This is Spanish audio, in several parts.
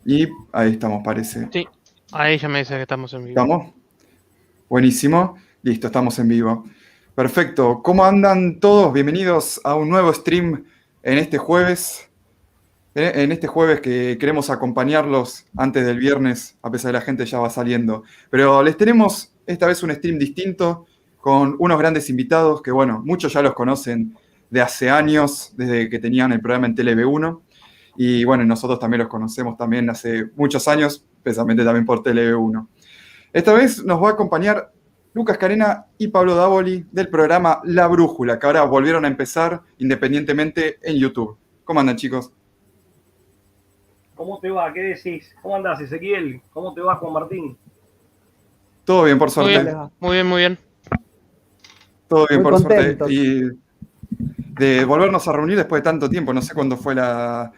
Y ahí estamos, parece. Sí, ahí ya me dice que estamos en vivo. ¿Estamos? Buenísimo. Listo, estamos en vivo. Perfecto. ¿Cómo andan todos? Bienvenidos a un nuevo stream en este jueves. En este jueves que queremos acompañarlos antes del viernes, a pesar de la gente ya va saliendo. Pero les tenemos esta vez un stream distinto con unos grandes invitados que, bueno, muchos ya los conocen de hace años, desde que tenían el programa en TeleV1. Y bueno, nosotros también los conocemos también hace muchos años, precisamente también por TeleV1. Esta vez nos va a acompañar Lucas Carena y Pablo Davoli del programa La Brújula, que ahora volvieron a empezar independientemente en YouTube. ¿Cómo andan, chicos? ¿Cómo te va? ¿Qué decís? ¿Cómo andás, Ezequiel? ¿Cómo te va, Juan Martín? Todo bien, por Muy ¿Cómo bien, les suerte. va? muy bien, muy bien. Todo bien, Muy por suerte. contentos. Y de volvernos a reunir después de tanto tiempo, no sé cuándo fue la...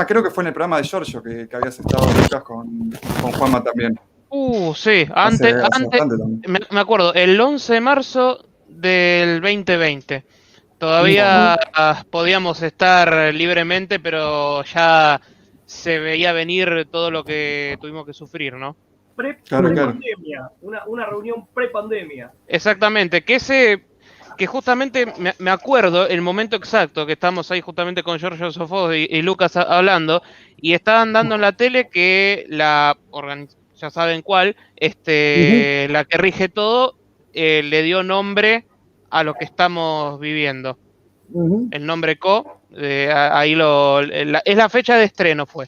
creo que fue en el programa de Giorgio que habías estado, Lucas, con Juanma también. Sí, Hace bastante también. me acuerdo, el 11 de marzo del 2020. Todavía Ujú. podíamos estar libremente, pero ya se veía venir todo lo que tuvimos que sufrir, ¿no? Claro, claro. Pre-pandemia, una reunión pre-pandemia. Exactamente, que justamente me acuerdo el momento exacto que estamos ahí justamente con Giorgio Sofos y Lucas hablando, y estaban dando en la tele que ya saben cuál, Ujú. la que rige todo, le dio nombre a lo que estamos viviendo. Ujú. El nombre ahí es la fecha de estreno fue.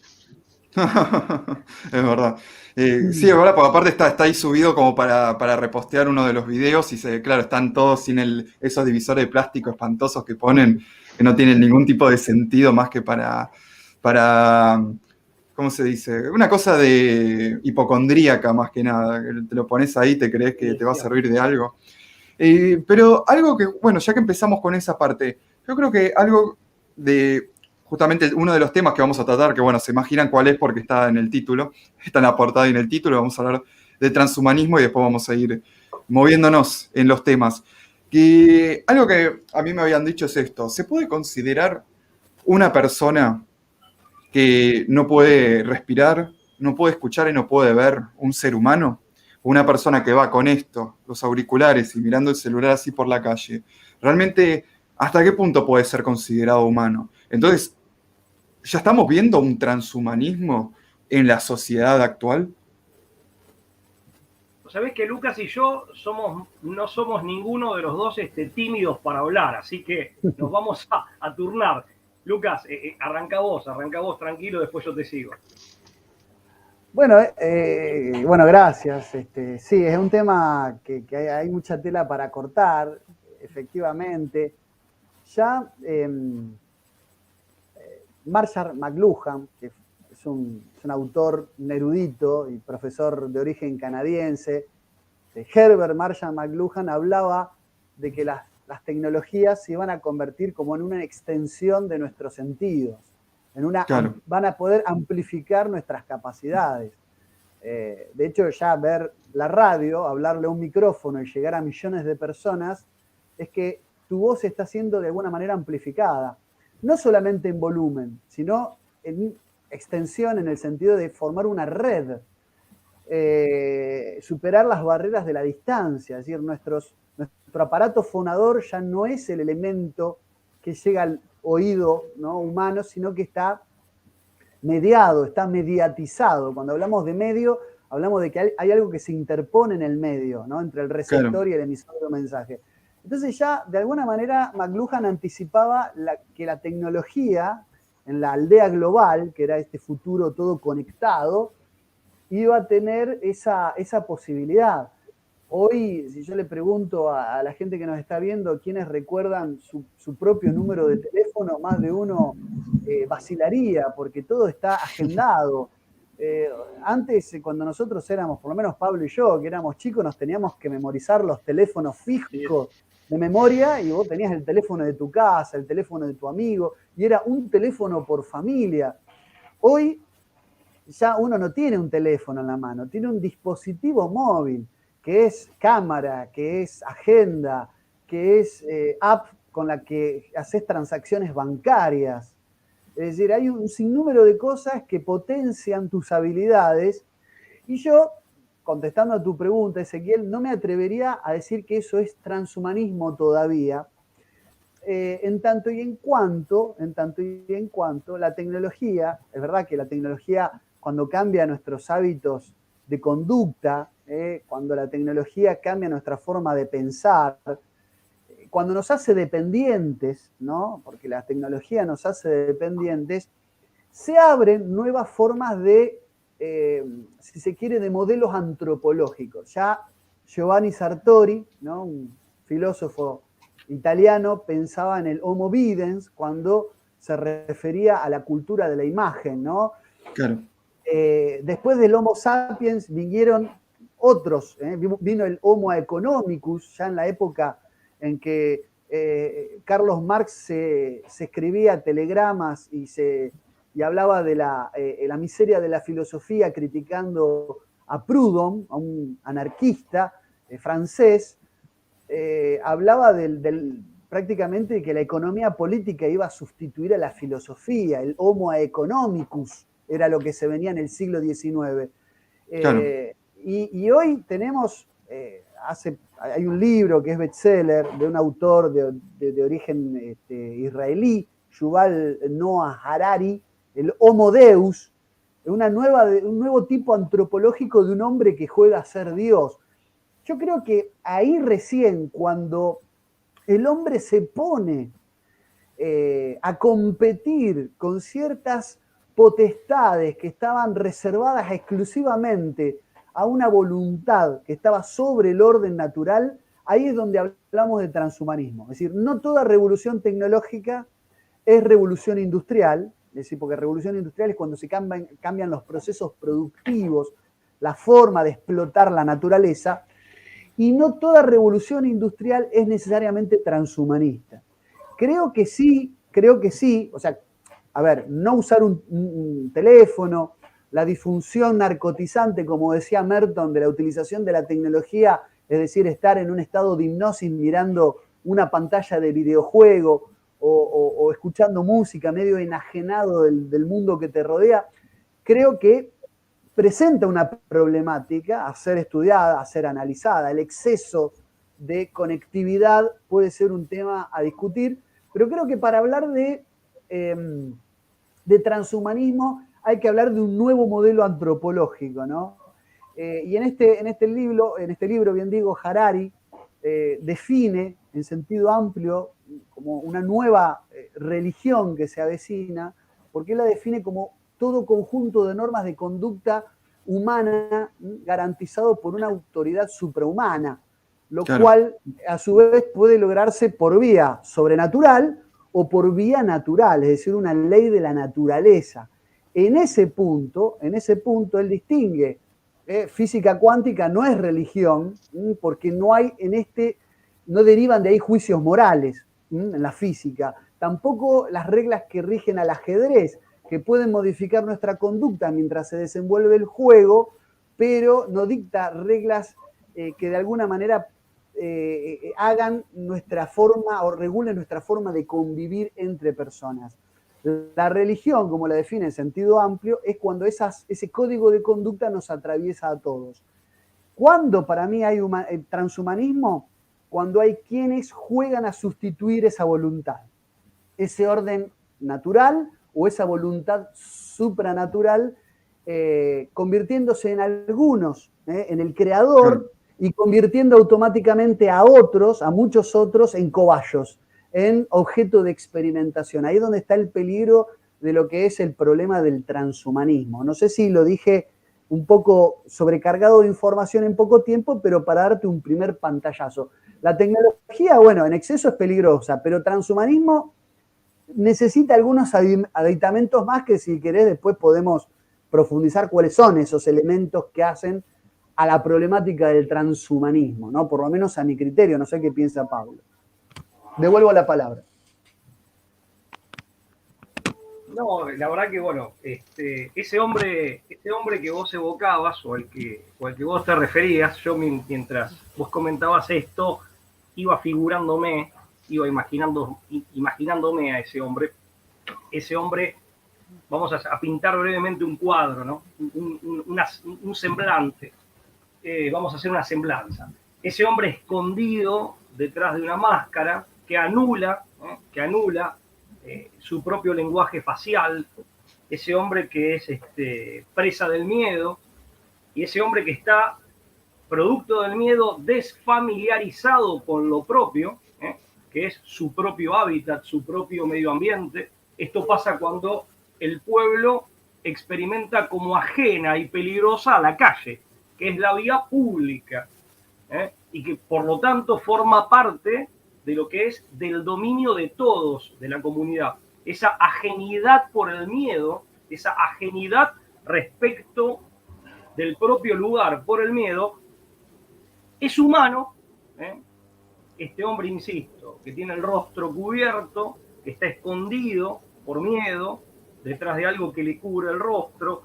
Es verdad. Sí, es verdad, porque aparte está ahí subido como para repostear uno de los videos y claro, están todos sin esos divisores de plástico espantosos que ponen, que no tienen ningún tipo de sentido más que para, ¿cómo se dice? Una cosa de hipocondríaca más que nada. Que te lo pones ahí, te crees que Sí, te es va a cierto. servir de algo. Pero algo que, bueno, ya que empezamos con esa parte, yo creo que algo de justamente uno de los temas que vamos a tratar, que bueno, se imaginan cuál es porque está en el título, está en la portada y en el título, vamos a hablar de transhumanismo y después vamos a ir moviéndonos en los temas. Que algo que a mí me habían dicho es esto, ¿se puede considerar una persona que no puede respirar, no puede escuchar y no puede ver un ser humano? Una persona que va con esto, los auriculares y mirando el celular así por la calle, realmente, ¿hasta qué punto puede ser considerado humano? Entonces, ¿ya estamos viendo un transhumanismo en la sociedad actual? Sabés que Lucas y yo no somos ninguno de los dos tímidos para hablar, así que nos vamos a turnar. Lucas, arranca vos, tranquilo, después yo te sigo. Bueno, gracias. Sí, es un tema que hay mucha tela para cortar, efectivamente. Ya Marshall McLuhan, que es un autor, un erudito y profesor de origen canadiense, Herbert Marshall McLuhan, hablaba de que las tecnologías se iban a convertir como en una extensión de nuestros sentidos, Claro, van a poder amplificar nuestras capacidades. De hecho, ya ver la radio, hablarle a un micrófono y llegar a millones de personas, es que tu voz está siendo de alguna manera amplificada. No solamente en volumen, sino en extensión en el sentido de formar una red, superar las barreras de la distancia, es decir, nuestro aparato fonador ya no es el elemento que llega al oído, ¿no?, humano, sino que está mediado, está mediatizado. Cuando hablamos de medio, hablamos de que hay algo que se interpone en el medio, ¿no?, entre el claro, receptor y el emisor de un mensaje. Entonces ya, de alguna manera, McLuhan anticipaba que la tecnología en la aldea global, que era este futuro todo conectado, iba a tener esa posibilidad. Hoy, si yo le pregunto a la gente que nos está viendo quiénes recuerdan su propio número de teléfono, más de uno vacilaría, porque todo está agendado. Eh, Antes, cuando nosotros éramos, por lo menos Pablo y yo, que éramos chicos, nos teníamos que memorizar los teléfonos Sí, fijos de memoria y vos tenías el teléfono de tu casa, el teléfono de tu amigo, y era un teléfono por familia. Hoy ya uno no tiene un teléfono en la mano, tiene un dispositivo móvil que es cámara, que es agenda, que es app con la que haces transacciones bancarias. Es decir, hay un sinnúmero de cosas que potencian tus habilidades. Y yo, contestando a tu pregunta, Ezequiel, no me atrevería a decir que eso es transhumanismo todavía, en tanto y en cuanto la tecnología, es verdad que la tecnología cuando cambia nuestros hábitos de conducta, cuando la tecnología cambia nuestra forma de pensar, cuando nos hace dependientes, ¿no? Porque la tecnología nos hace dependientes, se abren nuevas formas de, si se quiere, de modelos antropológicos. Ya Giovanni Sartori, ¿no? Un filósofo italiano, pensaba en el Homo videns cuando se refería a la cultura de la imagen, ¿no? Claro. Después del Homo sapiens vinieron otros, vino el Homo economicus, ya en la época en que Carlos Marx se escribía telegramas y hablaba de la miseria de la filosofía, criticando a Proudhon, a un anarquista francés. Hablaba prácticamente de que la economía política iba a sustituir a la filosofía, el Homo economicus era lo que se venía en el siglo XIX. Claro. Y hoy tenemos, hay un libro que es bestseller de un autor de origen israelí, Yuval Noah Harari, el Homo Deus, un nuevo tipo antropológico de un hombre que juega a ser Dios. Yo creo que ahí recién, cuando el hombre se pone a competir con ciertas potestades que estaban reservadas exclusivamente a una voluntad que estaba sobre el orden natural, ahí es donde hablamos de transhumanismo. Es decir, no toda revolución tecnológica es revolución industrial, es decir, porque revolución industrial es cuando se cambian los procesos productivos, la forma de explotar la naturaleza, y no toda revolución industrial es necesariamente transhumanista. Creo que sí, o sea, a ver, no usar un teléfono, la disfunción narcotizante, como decía Merton, de la utilización de la tecnología, es decir, estar en un estado de hipnosis mirando una pantalla de videojuego o escuchando música medio enajenado del mundo que te rodea, creo que presenta una problemática a ser estudiada, a ser analizada. El exceso de conectividad puede ser un tema a discutir, pero creo que para hablar de transhumanismo hay que hablar de un nuevo modelo antropológico, ¿no? Y en este libro, bien digo, Harari define en sentido amplio como una nueva religión que se avecina, porque él la define como todo conjunto de normas de conducta humana garantizado por una autoridad suprahumana, lo cual a su vez puede lograrse por vía sobrenatural o por vía natural, es decir, una ley de la naturaleza. En ese punto él distingue, física cuántica no es religión, porque no derivan de ahí juicios morales en la física, tampoco las reglas que rigen al ajedrez, que pueden modificar nuestra conducta mientras se desenvuelve el juego, pero no dicta reglas que de alguna manera hagan nuestra forma o regulen nuestra forma de convivir entre personas. La religión, como la define en sentido amplio, es cuando ese código de conducta nos atraviesa a todos. ¿Cuándo para mí hay transhumanismo? Cuando hay quienes juegan a sustituir esa voluntad, ese orden natural o esa voluntad supranatural, convirtiéndose en algunos, en el creador, y convirtiendo automáticamente a muchos otros, en cobayos, en objeto de experimentación. Ahí es donde está el peligro de lo que es el problema del transhumanismo. No sé si lo dije un poco sobrecargado de información en poco tiempo, pero para darte un primer pantallazo. La tecnología, bueno, en exceso es peligrosa, pero transhumanismo necesita algunos aditamentos más que, si querés, después podemos profundizar cuáles son esos elementos que hacen a la problemática del transhumanismo, ¿no? Por lo menos a mi criterio, no sé qué piensa Pablo. Devuelvo la palabra. No, la verdad que, bueno, ese hombre que vos evocabas o al que vos te referías, yo mientras vos comentabas esto, iba figurándome, iba imaginándome a ese hombre vamos a pintar brevemente un cuadro, ¿no? Un semblante. Vamos a hacer una semblanza. Ese hombre escondido detrás de una máscara que anula su propio lenguaje facial, ese hombre que es presa del miedo, y ese hombre que está, producto del miedo, desfamiliarizado con lo propio, que es su propio hábitat, su propio medio ambiente. Esto pasa cuando el pueblo experimenta como ajena y peligrosa la calle, que es la vía pública, y que por lo tanto forma parte de lo que es del dominio de todos, de la comunidad. Esa ajenidad por el miedo, esa ajenidad respecto del propio lugar por el miedo, es humano. Este hombre, insisto, que tiene el rostro cubierto, que está escondido por miedo, detrás de algo que le cubre el rostro,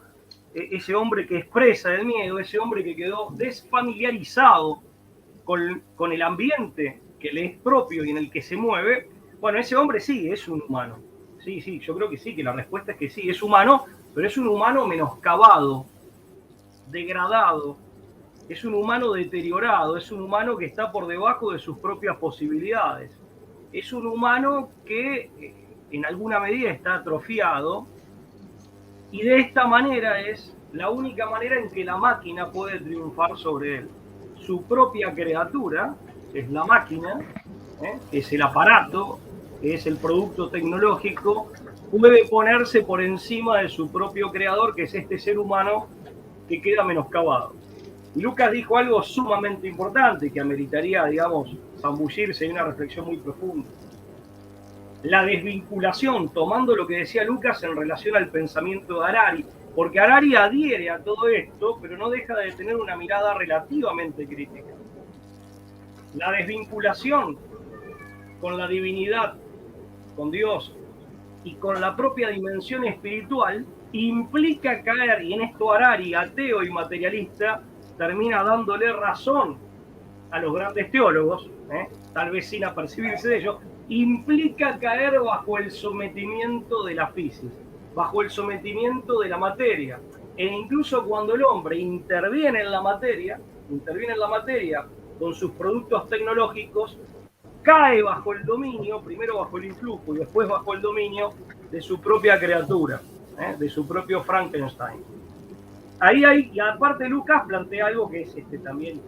ese hombre que expresa el miedo, ese hombre que quedó desfamiliarizado con el ambiente que le es propio y en el que se mueve, bueno, ese hombre sí es un humano. Sí, yo creo que sí, que la respuesta es que sí, es humano, pero es un humano menoscabado, degradado, es un humano deteriorado, es un humano que está por debajo de sus propias posibilidades, es un humano que en alguna medida está atrofiado, y de esta manera es la única manera en que la máquina puede triunfar sobre él. Su propia criatura, que es la máquina, que es el aparato, que es el producto tecnológico, puede ponerse por encima de su propio creador, que es este ser humano que queda menoscabado. Y Lucas dijo algo sumamente importante que ameritaría, digamos, zambullirse en una reflexión muy profunda. La desvinculación, tomando lo que decía Lucas en relación al pensamiento de Harari, porque Harari adhiere a todo esto, pero no deja de tener una mirada relativamente crítica. La desvinculación con la divinidad, con Dios y con la propia dimensión espiritual implica caer, y en esto Harari, ateo y materialista, termina dándole razón a los grandes teólogos, tal vez sin apercibirse de ello, implica caer bajo el sometimiento de la física, bajo el sometimiento de la materia. E incluso cuando el hombre interviene en la materia con sus productos tecnológicos, cae bajo el dominio, primero bajo el influjo y después bajo el dominio de su propia criatura, de su propio Frankenstein. Ahí hay, y aparte Lucas plantea algo que es también,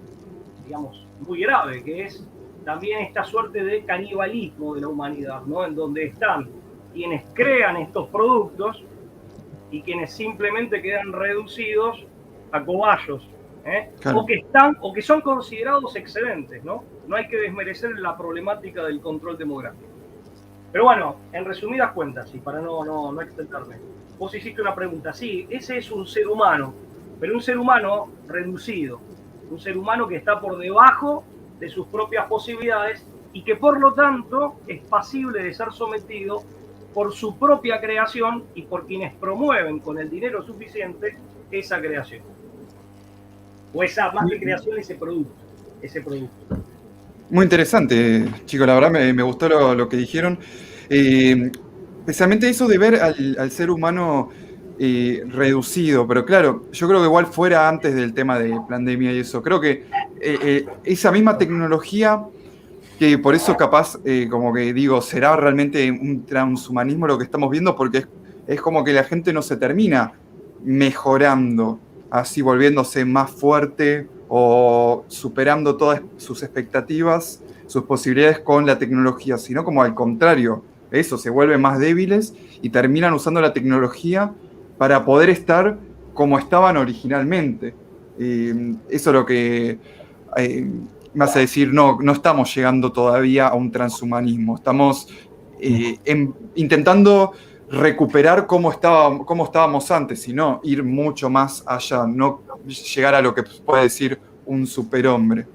digamos, muy grave, que es también esta suerte de canibalismo de la humanidad, ¿no? En donde están quienes crean estos productos y quienes simplemente quedan reducidos a cobayos, claro. o que son considerados excedentes, ¿no? No hay que desmerecer la problemática del control demográfico. Pero bueno, en resumidas cuentas, y para no extenderme, vos hiciste una pregunta. Sí, ese es un ser humano, pero un ser humano reducido, un ser humano que está por debajo de sus propias posibilidades y que por lo tanto es pasible de ser sometido por su propia creación y por quienes promueven con el dinero suficiente esa creación. O esa, más que creación, ese producto. Muy interesante, chicos, la verdad me gustó lo que dijeron. Especialmente eso de ver al ser humano reducido, pero claro, yo creo que igual fuera antes del tema de pandemia y eso, creo que esa misma tecnología, que por eso capaz, como que digo, será realmente un transhumanismo lo que estamos viendo, porque es como que la gente no se termina mejorando, así volviéndose más fuerte o superando todas sus expectativas, sus posibilidades con la tecnología, sino como al contrario, eso, se vuelven más débiles y terminan usando la tecnología para poder estar como estaban originalmente. Eso es lo que me hace decir, no estamos llegando todavía a un transhumanismo, estamos intentando recuperar cómo estábamos antes, sino ir mucho más allá, no llegar a lo que puede decir un superhombre.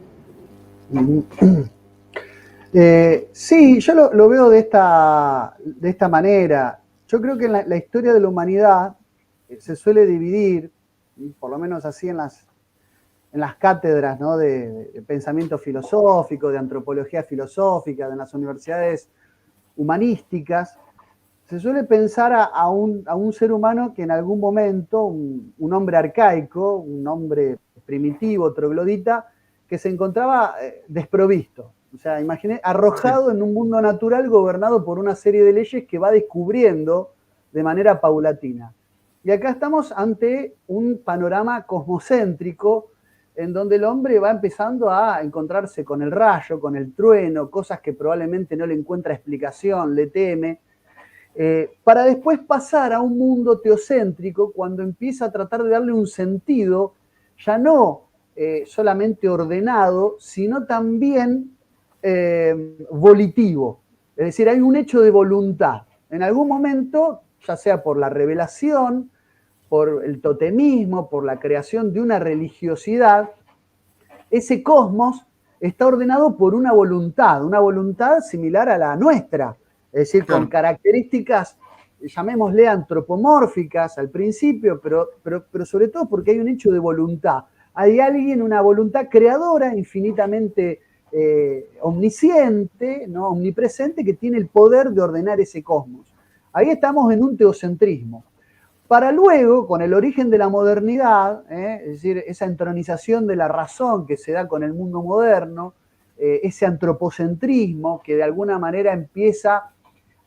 Sí, yo lo veo de esta manera. Yo creo que en la historia de la humanidad se suele dividir, por lo menos así en las cátedras, ¿no? de pensamiento filosófico, de antropología filosófica, de las universidades humanísticas, se suele pensar a un ser humano que en algún momento, un hombre arcaico, un hombre primitivo, troglodita, que se encontraba desprovisto. O sea, imaginé, arrojado en un mundo natural gobernado por una serie de leyes que va descubriendo de manera paulatina. Y acá estamos ante un panorama cosmocéntrico en donde el hombre va empezando a encontrarse con el rayo, con el trueno, cosas que probablemente no le encuentra explicación, le teme, para después pasar a un mundo teocéntrico cuando empieza a tratar de darle un sentido, ya no solamente ordenado, sino también volitivo. Es decir, hay un hecho de voluntad. En algún momento, ya sea por la revelación, por el totemismo, por la creación de una religiosidad, ese cosmos está ordenado por una voluntad similar a la nuestra, es decir, con características, llamémosle antropomórficas al principio, pero sobre todo porque hay un hecho de voluntad. Hay alguien, una voluntad creadora, infinitamente omnisciente, ¿no? Omnipresente, que tiene el poder de ordenar ese cosmos. Ahí estamos en un teocentrismo. Para luego, con el origen de la modernidad, es decir, esa entronización de la razón que se da con el mundo moderno, ese antropocentrismo que de alguna manera empieza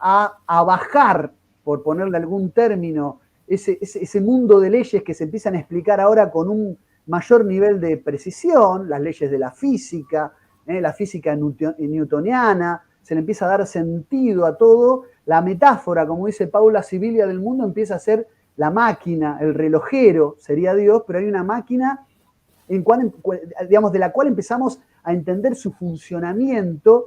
a bajar, por ponerle algún término, ese mundo de leyes que se empiezan a explicar ahora con un mayor nivel de precisión, las leyes de la física newtoniana, se le empieza a dar sentido a todo. La metáfora, como dice Paula Sibilia, del mundo empieza a ser la máquina, el relojero sería Dios, pero hay una máquina digamos, de la cual empezamos a entender su funcionamiento,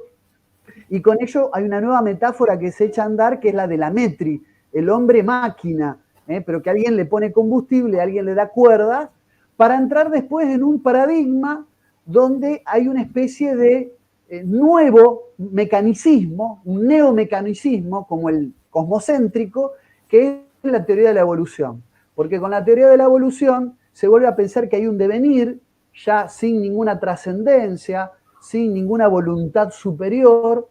y con ello hay una nueva metáfora que se echa a andar, que es la de la metri, el hombre máquina, pero que alguien le pone combustible, alguien le da cuerdas, para entrar después en un paradigma donde hay una especie de nuevo mecanicismo, un neomecanicismo como el cosmocéntrico, que es la teoría de la evolución. Porque con la teoría de la evolución se vuelve a pensar que hay un devenir, ya sin ninguna trascendencia, sin ninguna voluntad superior,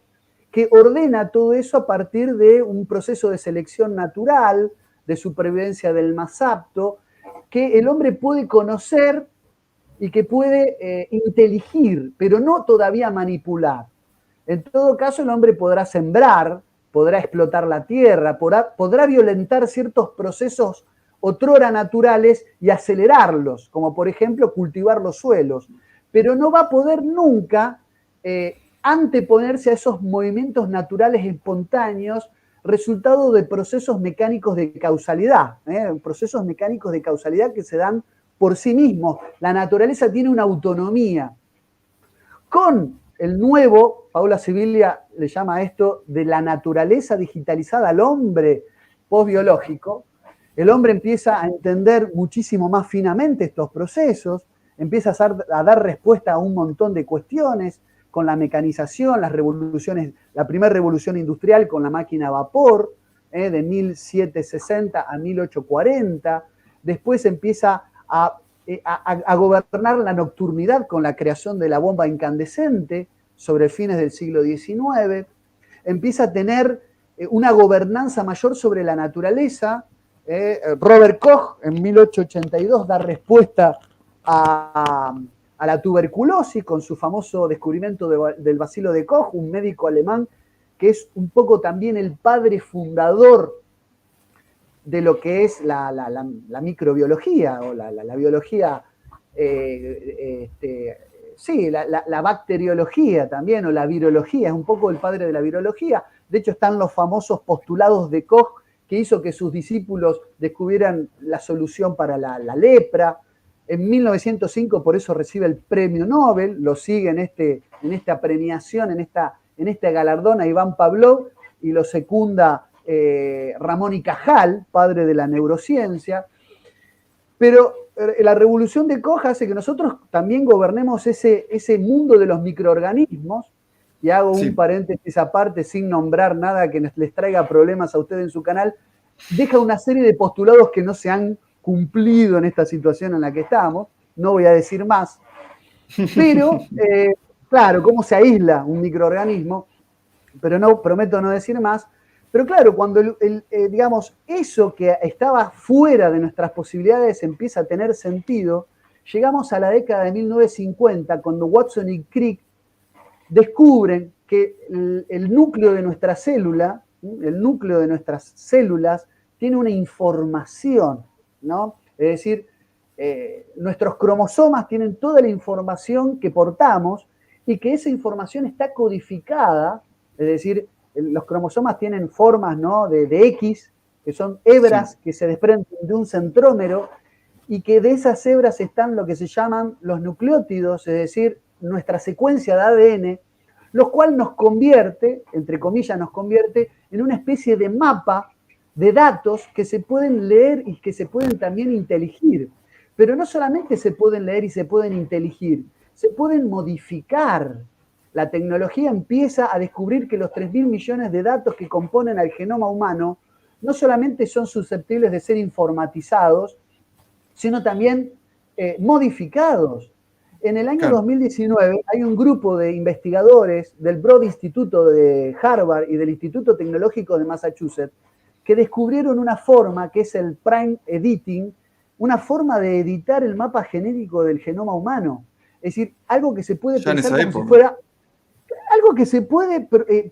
que ordena todo eso a partir de un proceso de selección natural, de supervivencia del más apto, que el hombre puede conocer y que puede inteligir, pero no todavía manipular. En todo caso, el hombre podrá sembrar, podrá explotar la tierra, podrá violentar ciertos procesos otrora naturales y acelerarlos, como por ejemplo cultivar los suelos, pero no va a poder nunca anteponerse a esos movimientos naturales espontáneos, resultado de procesos mecánicos de causalidad, procesos mecánicos de causalidad que se dan por sí mismos. La naturaleza tiene una autonomía. Con el nuevo, Paula Sibilia le llama a esto de la naturaleza digitalizada al hombre postbiológico, el hombre empieza a entender muchísimo más finamente estos procesos, empieza a dar respuesta a un montón de cuestiones con la mecanización, las revoluciones, la primera revolución industrial con la máquina a vapor, de 1760 a 1840, después empieza a gobernar la nocturnidad con la creación de la bomba incandescente sobre fines del siglo XIX, empieza a tener una gobernanza mayor sobre la naturaleza. Robert Koch en 1882 da respuesta a la tuberculosis con su famoso descubrimiento del bacilo de Koch, un médico alemán que es un poco también el padre fundador de lo que es la microbiología o la biología, la bacteriología también, o la virología, es un poco el padre de la virología. De hecho, están los famosos postulados de Koch, que hizo que sus discípulos descubrieran la solución para la lepra. En 1905, por eso recibe el premio Nobel, lo sigue en esta premiación, en este galardón a Iván Pavlov, y lo secunda Ramón y Cajal, padre de la neurociencia. Pero la revolución de Koch hace que nosotros también gobernemos ese mundo de los microorganismos, y hago un paréntesis aparte sin nombrar nada que les traiga problemas a ustedes en su canal, deja una serie de postulados que no se han cumplido en esta situación en la que estamos, no voy a decir más, pero claro, cómo se aísla un microorganismo, pero no prometo no decir más. Pero claro, cuando digamos, eso que estaba fuera de nuestras posibilidades empieza a tener sentido, llegamos a la década de 1950, cuando Watson y Crick descubren que el núcleo de nuestra célula, el núcleo de nuestras células, tiene una información, ¿no? Es decir, nuestros cromosomas tienen toda la información que portamos y que esa información está codificada, es decir, los cromosomas tienen formas, ¿no?, de X, que son hebras que se desprenden de un centrómero, y que de esas hebras están lo que se llaman los nucleótidos, es decir, nuestra secuencia de ADN, lo cual nos convierte, entre comillas, nos convierte en una especie de mapa de datos que se pueden leer y que se pueden también inteligir. Pero no solamente se pueden leer y se pueden inteligir, se pueden modificar. La tecnología empieza a descubrir que los 3.000 millones de datos que componen al genoma humano no solamente son susceptibles de ser informatizados, sino también modificados. En el año 2019 hay un grupo de investigadores del Broad Instituto de Harvard y del Instituto Tecnológico de Massachusetts que descubrieron una forma que es el Prime Editing, una forma de editar el mapa genético del genoma humano. Es decir, algo que se puede pensar como si fuera... Algo que se puede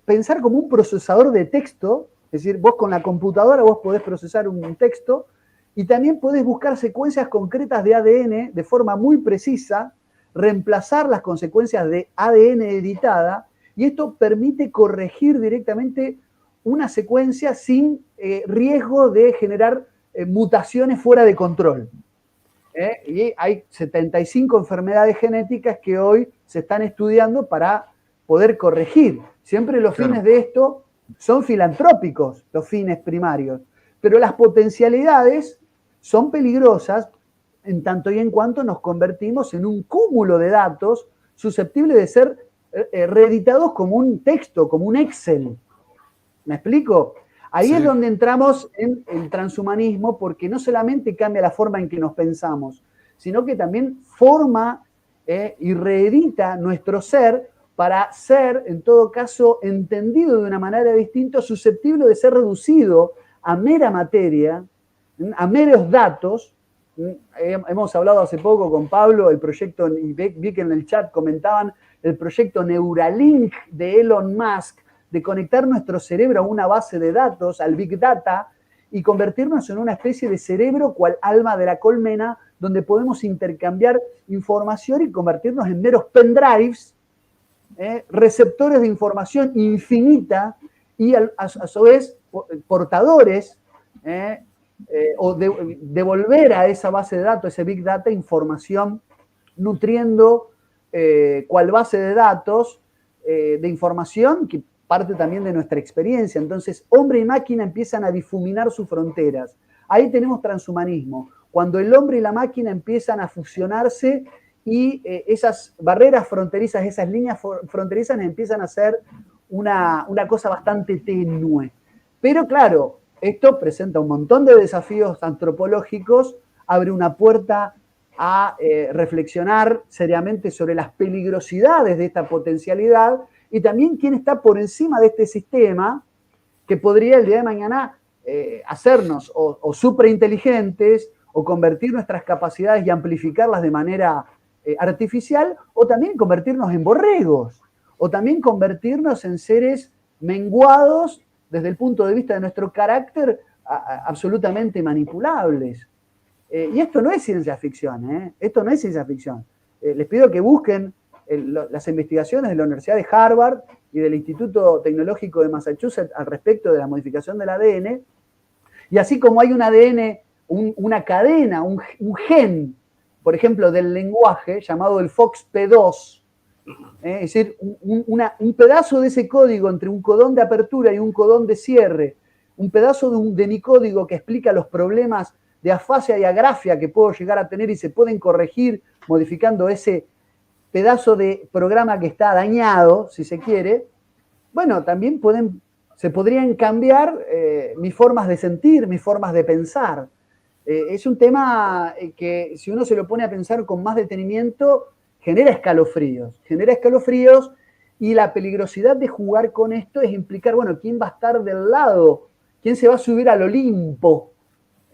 pensar como un procesador de texto, es decir, vos con la computadora vos podés procesar un texto y también podés buscar secuencias concretas de ADN de forma muy precisa, reemplazar las consecuencias de ADN editada, y esto permite corregir directamente una secuencia sin riesgo de generar mutaciones fuera de control. Y hay 75 enfermedades genéticas que hoy se están estudiando para poder corregir. Siempre los fines de esto son filantrópicos, los fines primarios, pero las potencialidades son peligrosas en tanto y en cuanto nos convertimos en un cúmulo de datos susceptibles de ser reeditados como un texto, como un Excel. ¿Me explico? Ahí es donde entramos en el transhumanismo, porque no solamente cambia la forma en que nos pensamos, sino que también forma y reedita nuestro ser para ser, en todo caso, entendido de una manera distinta, susceptible de ser reducido a mera materia, a meros datos. Hemos hablado hace poco con Pablo, el proyecto, y vi que en el chat comentaban el proyecto Neuralink de Elon Musk, de conectar nuestro cerebro a una base de datos, al Big Data, y convertirnos en una especie de cerebro cual alma de la colmena, donde podemos intercambiar información y convertirnos en meros pendrives, receptores de información infinita y a su vez portadores, o devolver a esa base de datos, ese Big Data, información, nutriendo cual base de datos de información que parte también de nuestra experiencia. Entonces, hombre y máquina empiezan a difuminar sus fronteras. Ahí tenemos transhumanismo, cuando el hombre y la máquina empiezan a fusionarse y esas barreras fronterizas, esas líneas fronterizas empiezan a ser una cosa bastante tenue. Pero claro, esto presenta un montón de desafíos antropológicos, abre una puerta a reflexionar seriamente sobre las peligrosidades de esta potencialidad y también quién está por encima de este sistema que podría el día de mañana hacernos o superinteligentes o convertir nuestras capacidades y amplificarlas de manera artificial, o también convertirnos en borregos, o también convertirnos en seres menguados desde el punto de vista de nuestro carácter absolutamente manipulables. Y esto no es ciencia ficción, esto no es ciencia ficción. Les pido que busquen las investigaciones de la Universidad de Harvard y del Instituto Tecnológico de Massachusetts al respecto de la modificación del ADN, y así como hay un ADN, una cadena, un gen, por ejemplo, del lenguaje, llamado el FOXP2, es decir, un pedazo de ese código entre un codón de apertura y un codón de cierre, un pedazo de mi código que explica los problemas de afasia y agrafia que puedo llegar a tener y se pueden corregir modificando ese pedazo de programa que está dañado, si se quiere. Bueno, también se podrían cambiar mis formas de sentir, mis formas de pensar. Es un tema que, si uno se lo pone a pensar con más detenimiento, genera escalofríos Y la peligrosidad de jugar con esto es implicar, bueno, quién va a estar del lado, quién se va a subir al Olimpo,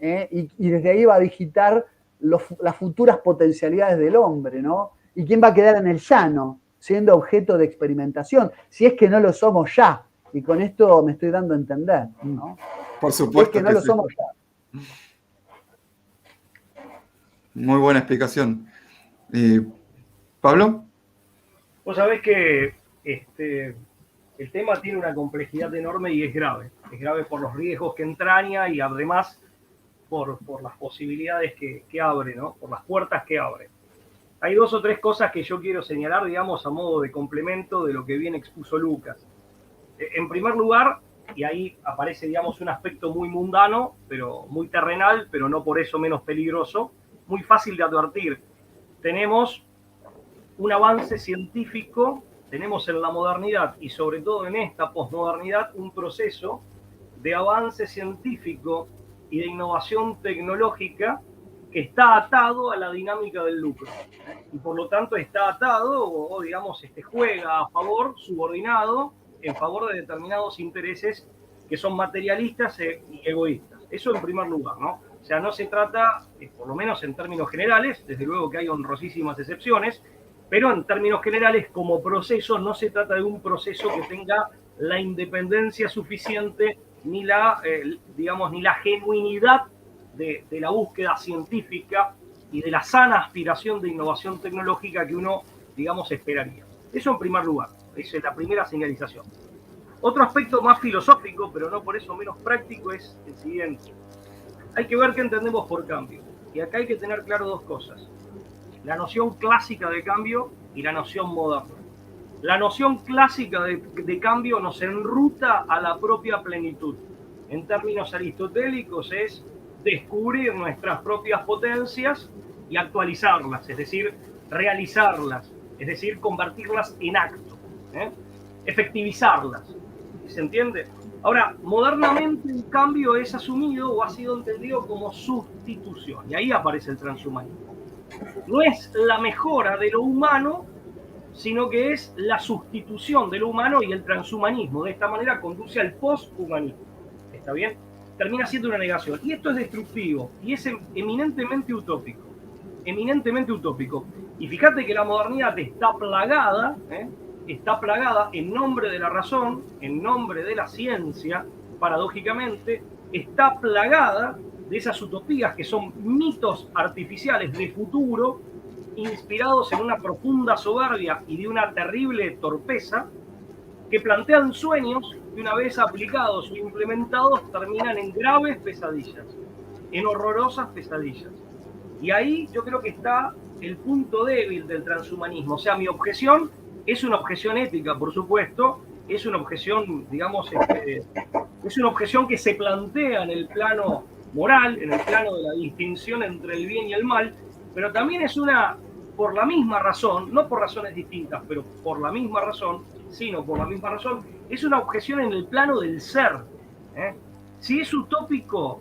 y desde ahí va a digitar las futuras potencialidades del hombre, ¿no? Y quién va a quedar en el llano, siendo objeto de experimentación, si es que no lo somos ya. Y con esto me estoy dando a entender, ¿no? Por supuesto si es que no lo somos ya. Muy buena explicación. ¿Pablo? Vos sabés que el tema tiene una complejidad enorme y es grave. Es grave por los riesgos que entraña y además por las posibilidades que abre, ¿no? Por las puertas que abre. Hay 2 o 3 cosas que yo quiero señalar, digamos, a modo de complemento de lo que bien expuso Lucas. En primer lugar, y ahí aparece, digamos, un aspecto muy mundano, pero muy terrenal, pero no por eso menos peligroso, muy fácil de advertir. Tenemos un avance científico, tenemos en la modernidad y sobre todo en esta posmodernidad un proceso de avance científico y de innovación tecnológica que está atado a la dinámica del lucro. Y por lo tanto está atado o digamos, juega a favor, subordinado, en favor de determinados intereses que son materialistas y egoístas. Eso en primer lugar, ¿no? O sea, no se trata, por lo menos en términos generales, desde luego que hay honrosísimas excepciones, pero en términos generales, como proceso, no se trata de un proceso que tenga la independencia suficiente ni la, digamos, ni la genuinidad de la búsqueda científica y de la sana aspiración de innovación tecnológica que uno, digamos, esperaría. Eso en primer lugar, esa es la primera señalización. Otro aspecto más filosófico, pero no por eso menos práctico, es el siguiente. Hay que ver qué entendemos por cambio. Y acá hay que tener claro 2 cosas. La noción clásica de cambio y la noción moderna. La noción clásica de cambio nos enruta a la propia plenitud. En términos aristotélicos es descubrir nuestras propias potencias y actualizarlas, es decir, realizarlas, es decir, convertirlas en acto, efectivizarlas. ¿Se entiende? Ahora, modernamente el cambio es asumido o ha sido entendido como sustitución, y ahí aparece el transhumanismo. No es la mejora de lo humano, sino que es la sustitución de lo humano, y el transhumanismo de esta manera conduce al posthumanismo. ¿Está bien? Termina siendo una negación. Y esto es destructivo y es eminentemente utópico. Eminentemente utópico. Y fíjate que la modernidad está plagada en nombre de la razón, en nombre de la ciencia, paradójicamente, está plagada de esas utopías que son mitos artificiales de futuro, inspirados en una profunda soberbia y de una terrible torpeza, que plantean sueños que una vez aplicados o implementados terminan en graves pesadillas, en horrorosas pesadillas. Y ahí yo creo que está el punto débil del transhumanismo. O sea, mi objeción es una objeción ética, por supuesto, es una objeción, digamos, es una objeción que se plantea en el plano moral, en el plano de la distinción entre el bien y el mal, pero también es una, por la misma razón, no por razones distintas, pero por la misma razón, sino por la misma razón, es una objeción en el plano del ser. Si es utópico,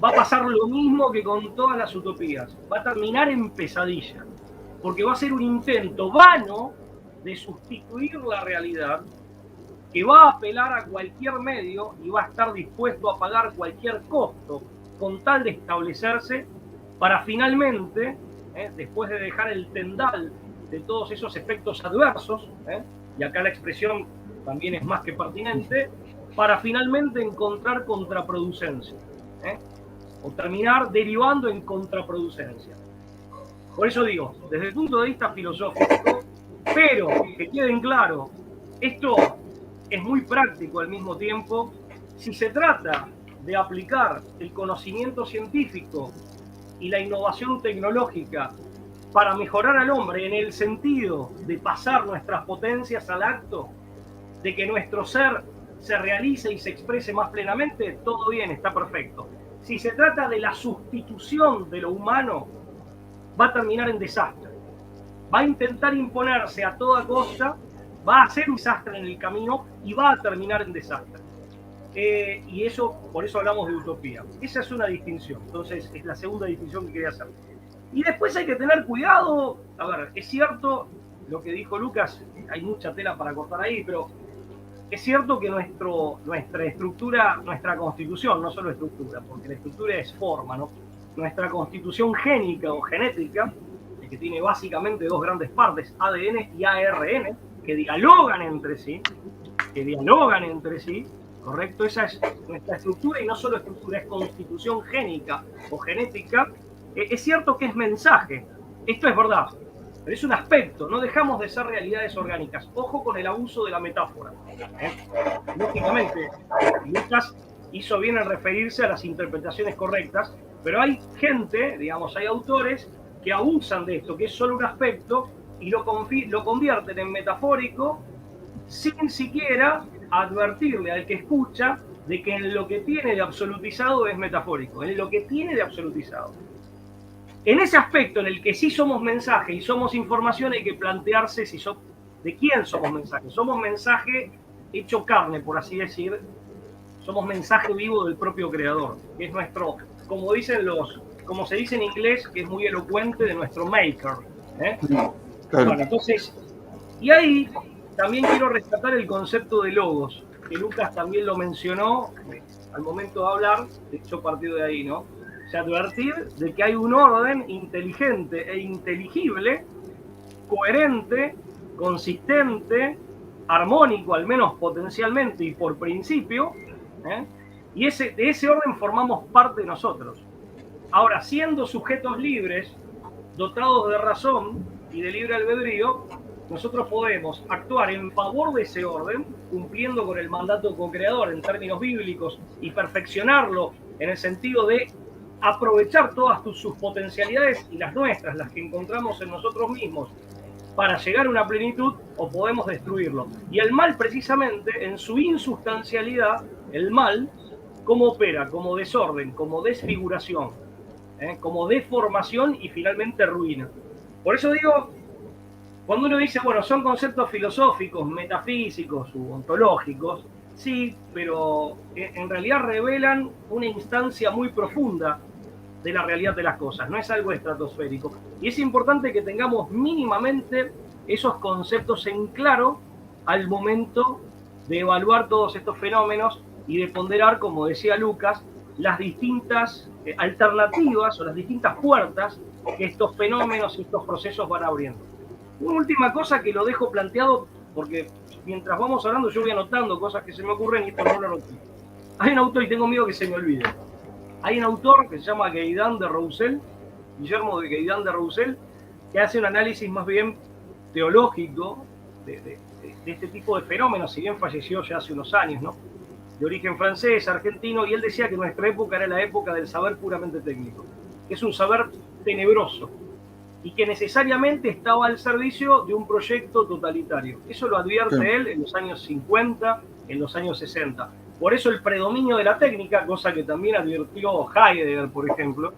va a pasar lo mismo que con todas las utopías, va a terminar en pesadilla, porque va a ser un intento vano de sustituir la realidad, que va a apelar a cualquier medio y va a estar dispuesto a pagar cualquier costo con tal de establecerse para finalmente, después de dejar el tendal de todos esos efectos adversos, y acá la expresión también es más que pertinente, para finalmente encontrar contraproducencia, o terminar derivando en contraproducencia. Por eso digo, desde el punto de vista filosófico, pero que queden claro, esto es muy práctico al mismo tiempo. Si se trata de aplicar el conocimiento científico y la innovación tecnológica para mejorar al hombre en el sentido de pasar nuestras potencias al acto, de que nuestro ser se realice y se exprese más plenamente, todo bien, está perfecto. Si se trata de la sustitución de lo humano, va a terminar en desastre. Va a intentar imponerse a toda costa, va a ser un desastre en el camino y va a terminar en desastre. Y eso, por eso hablamos de utopía. Esa es una distinción. Entonces, es la segunda distinción que quería hacer. Y después hay que tener cuidado. A ver, es cierto, lo que dijo Lucas, hay mucha tela para cortar ahí, pero es cierto que nuestra estructura, nuestra constitución, no solo estructura, porque la estructura es forma, ¿no? Nuestra constitución génica o genética, que tiene básicamente dos grandes partes, ADN y ARN, que dialogan entre sí, ¿correcto? Esa es nuestra estructura, y no solo estructura, es constitución génica o genética. Es cierto que es mensaje, esto es verdad, pero es un aspecto, no dejamos de ser realidades orgánicas. Ojo con el abuso de la metáfora. Lógicamente, Lucas hizo bien en referirse a las interpretaciones correctas, pero hay gente, digamos, hay autores que abusan de esto, que es solo un aspecto, y lo convierten en metafórico sin siquiera advertirle al que escucha de que en lo que tiene de absolutizado es metafórico, en lo que tiene de absolutizado. En ese aspecto en el que sí somos mensaje y somos información, hay que plantearse de quién somos mensaje. Somos mensaje hecho carne, por así decir. Somos mensaje vivo del propio creador, que es nuestro, como se dice en inglés, que es muy elocuente, de nuestro maker. Claro. Bueno, entonces, y ahí también quiero rescatar el concepto de logos, que Lucas también lo mencionó al momento de hablar, de hecho partido de ahí, ¿no? O sea, advertir de que hay un orden inteligente e inteligible, coherente, consistente, armónico, al menos potencialmente y por principio, y de ese orden formamos parte nosotros. Ahora, siendo sujetos libres, dotados de razón y de libre albedrío, nosotros podemos actuar en favor de ese orden, cumpliendo con el mandato co-creador en términos bíblicos, y perfeccionarlo en el sentido de aprovechar todas sus potencialidades y las nuestras, las que encontramos en nosotros mismos, para llegar a una plenitud, o podemos destruirlo. Y el mal, precisamente, en su insustancialidad, el mal, ¿cómo opera? Como desorden, como desfiguración, como deformación y finalmente ruina. Por eso digo, cuando uno dice, bueno, son conceptos filosóficos, metafísicos u ontológicos, sí, pero en realidad revelan una instancia muy profunda de la realidad de las cosas, no es algo estratosférico. Y es importante que tengamos mínimamente esos conceptos en claro al momento de evaluar todos estos fenómenos y de ponderar, como decía Lucas, las distintas alternativas o las distintas puertas que estos fenómenos y estos procesos van abriendo. Una última cosa que lo dejo planteado, porque mientras vamos hablando yo voy anotando cosas que se me ocurren y esto no lo anoté. Hay un autor, y tengo miedo que se me olvide, hay un autor que se llama Guérin de Roussel, Guillermo de Guérin de Roussel, que hace un análisis más bien teológico de este tipo de fenómenos, si bien falleció ya hace unos años, ¿no? De origen francés, argentino, y él decía que nuestra época era la época del saber puramente técnico, que es un saber tenebroso y que necesariamente estaba al servicio de un proyecto totalitario. Eso lo advierte él en los años 50, en los años 60. Por eso el predominio de la técnica, cosa que también advirtió Heidegger, por ejemplo,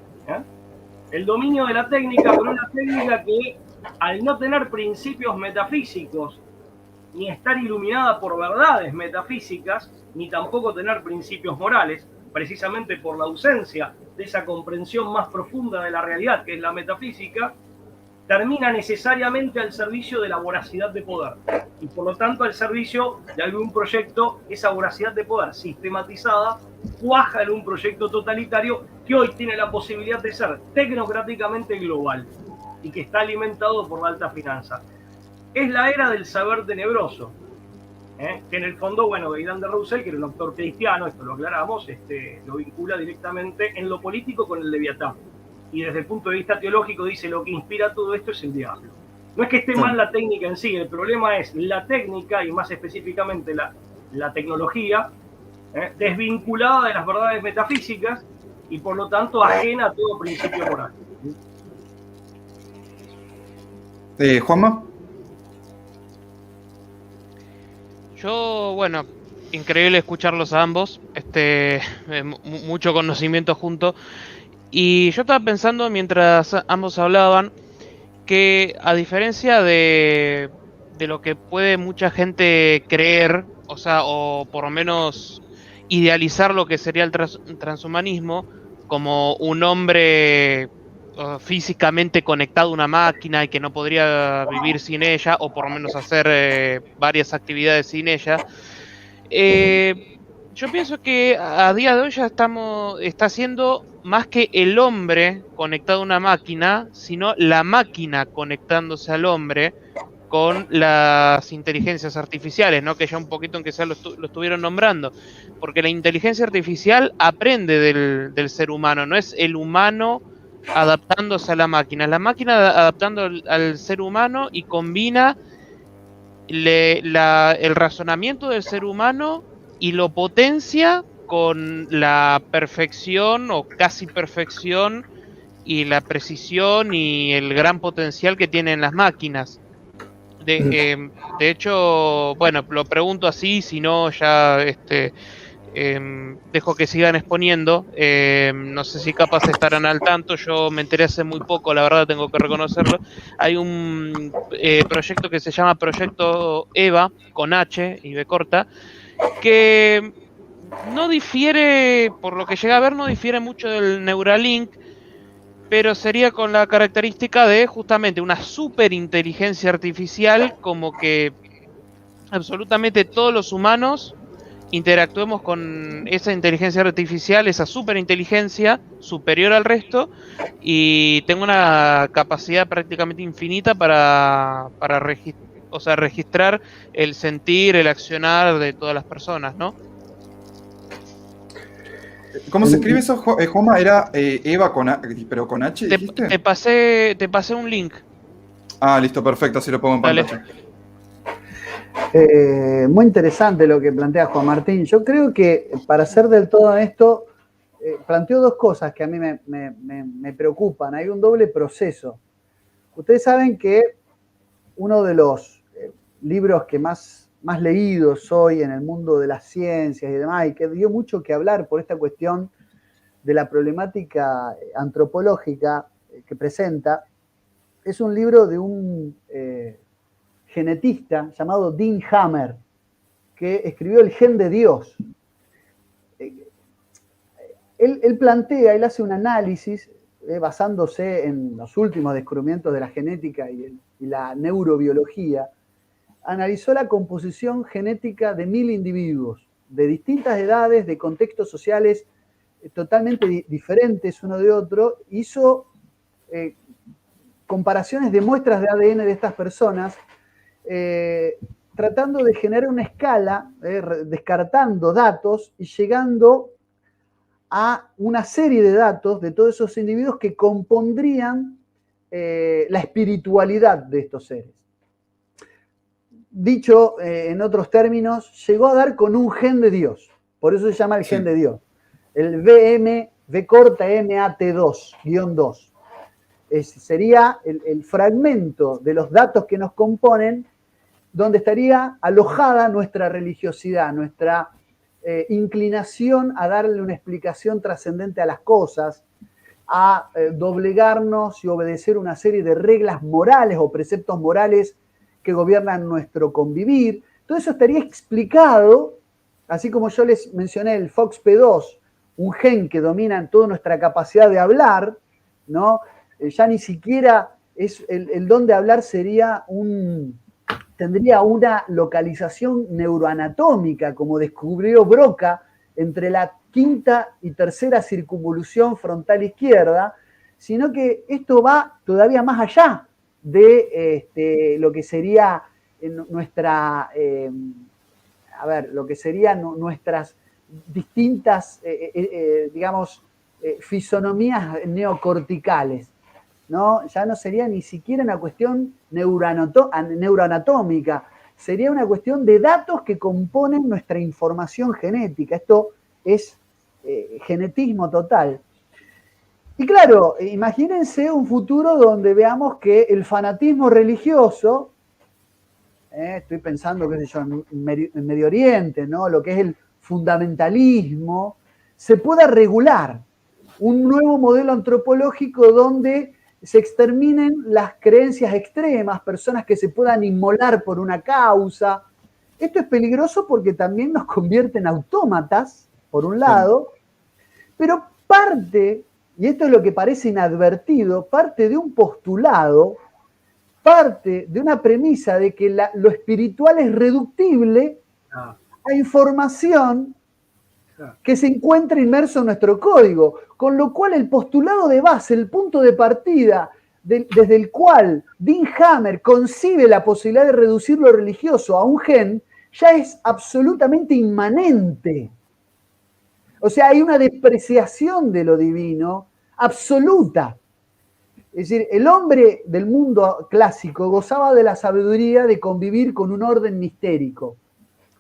el dominio de la técnica, pero una técnica que, al no tener principios metafísicos, ni estar iluminada por verdades metafísicas, ni tampoco tener principios morales, precisamente por la ausencia de esa comprensión más profunda de la realidad, que es la metafísica, termina necesariamente al servicio de la voracidad de poder, y por lo tanto al servicio de algún proyecto. Esa voracidad de poder sistematizada cuaja en un proyecto totalitario que hoy tiene la posibilidad de ser tecnocráticamente global y que está alimentado por la alta finanza. Es la era del saber tenebroso, que en el fondo, bueno, Guérin de Roussel, que era un autor cristiano, esto lo aclaramos, lo vincula directamente en lo político con el Leviatán. Y desde el punto de vista teológico dice, lo que inspira todo esto es el diablo. No es que esté mal la técnica en sí, el problema es la técnica, y más específicamente la tecnología, desvinculada de las verdades metafísicas y por lo tanto ajena a todo principio moral. ¿Juanma? Yo, bueno, increíble escucharlos a ambos, mucho conocimiento junto. Y yo estaba pensando mientras ambos hablaban que, a diferencia de lo que puede mucha gente creer, o sea, o por lo menos idealizar lo que sería el transhumanismo como un hombre físicamente conectado a una máquina y que no podría vivir sin ella, o por lo menos hacer varias actividades sin ella. Yo pienso que a día de hoy ya está siendo más que el hombre conectado a una máquina, sino la máquina conectándose al hombre con las inteligencias artificiales, ¿no? Que ya un poquito, aunque sea, lo estuvieron nombrando, porque la inteligencia artificial aprende del ser humano, no es el humano adaptándose a la máquina adaptando al ser humano, y combina el razonamiento del ser humano y lo potencia con la perfección o casi perfección y la precisión y el gran potencial que tienen las máquinas. De hecho, bueno, lo pregunto así, si no ya dejo que sigan exponiendo. No sé si capaz estarán al tanto, yo me enteré hace muy poco, la verdad tengo que reconocerlo. Hay un proyecto que se llama Proyecto EVA, con H y B corta, que no difiere, por lo que llegué a ver, no difiere mucho del Neuralink, pero sería con la característica de justamente una superinteligencia artificial, como que absolutamente todos los humanos interactuemos con esa inteligencia artificial, esa superinteligencia superior al resto, y tengo una capacidad prácticamente infinita para registrar el sentir, el accionar de todas las personas, ¿no? ¿Cómo se escribe eso, Juanma? ¿Era Eva pero con H, dijiste? Te pasé un link. Ah, listo, perfecto, así lo pongo en Dale. pantalla. Muy interesante lo que plantea Juan Martín. Yo creo que, para ser del todo honesto, planteó dos cosas que a mí me preocupan. Hay un doble proceso. Ustedes saben que uno de los libros que más leídos hoy en el mundo de las ciencias y demás, y que dio mucho que hablar por esta cuestión de la problemática antropológica que presenta, es un libro de un genetista llamado Dean Hammer, que escribió El gen de Dios. Él plantea, él hace un análisis basándose en los últimos descubrimientos de la genética y la neurobiología. Analizó la composición genética de 1000 individuos, de distintas edades, de contextos sociales totalmente diferentes uno de otro. Hizo comparaciones de muestras de ADN de estas personas, tratando de generar una escala, descartando datos y llegando a una serie de datos de todos esos individuos que compondrían la espiritualidad de estos seres. Dicho en otros términos, llegó a dar con un gen de Dios. Por eso se llama el gen de Dios. El VMAT2, guión 2. Sería el fragmento de los datos que nos componen, donde estaría alojada nuestra religiosidad, nuestra inclinación a darle una explicación trascendente a las cosas, a doblegarnos y obedecer una serie de reglas morales o preceptos morales que gobiernan nuestro convivir. Todo eso estaría explicado, así como yo les mencioné el FOXP2, un gen que domina toda nuestra capacidad de hablar, ¿no? Ya ni siquiera es el don de hablar tendría una localización neuroanatómica, como descubrió Broca, entre la quinta y tercera circunvolución frontal izquierda, sino que esto va todavía más allá de lo que sería nuestras distintas, fisonomías neocorticales, ¿no? Ya no sería ni siquiera una cuestión neuroanatómica, sería una cuestión de datos que componen nuestra información genética. Esto es genetismo total. Y claro, imagínense un futuro donde veamos que el fanatismo religioso, estoy pensando, qué sé yo, en Medio Oriente, ¿no? Lo que es el fundamentalismo, se pueda regular. Un nuevo modelo antropológico donde se exterminen las creencias extremas, personas que se puedan inmolar por una causa. Esto es peligroso porque también nos convierte en autómatas, por un lado, pero parte y esto es lo que parece inadvertido, parte de un postulado, parte de una premisa de que lo espiritual es reductible a información que se encuentra inmerso en nuestro código, con lo cual el postulado de base, el punto de partida desde el cual Dean Hammer concibe la posibilidad de reducir lo religioso a un gen, ya es absolutamente inmanente. O sea, hay una despreciación de lo divino absoluta. Es decir, el hombre del mundo clásico gozaba de la sabiduría de convivir con un orden mistérico,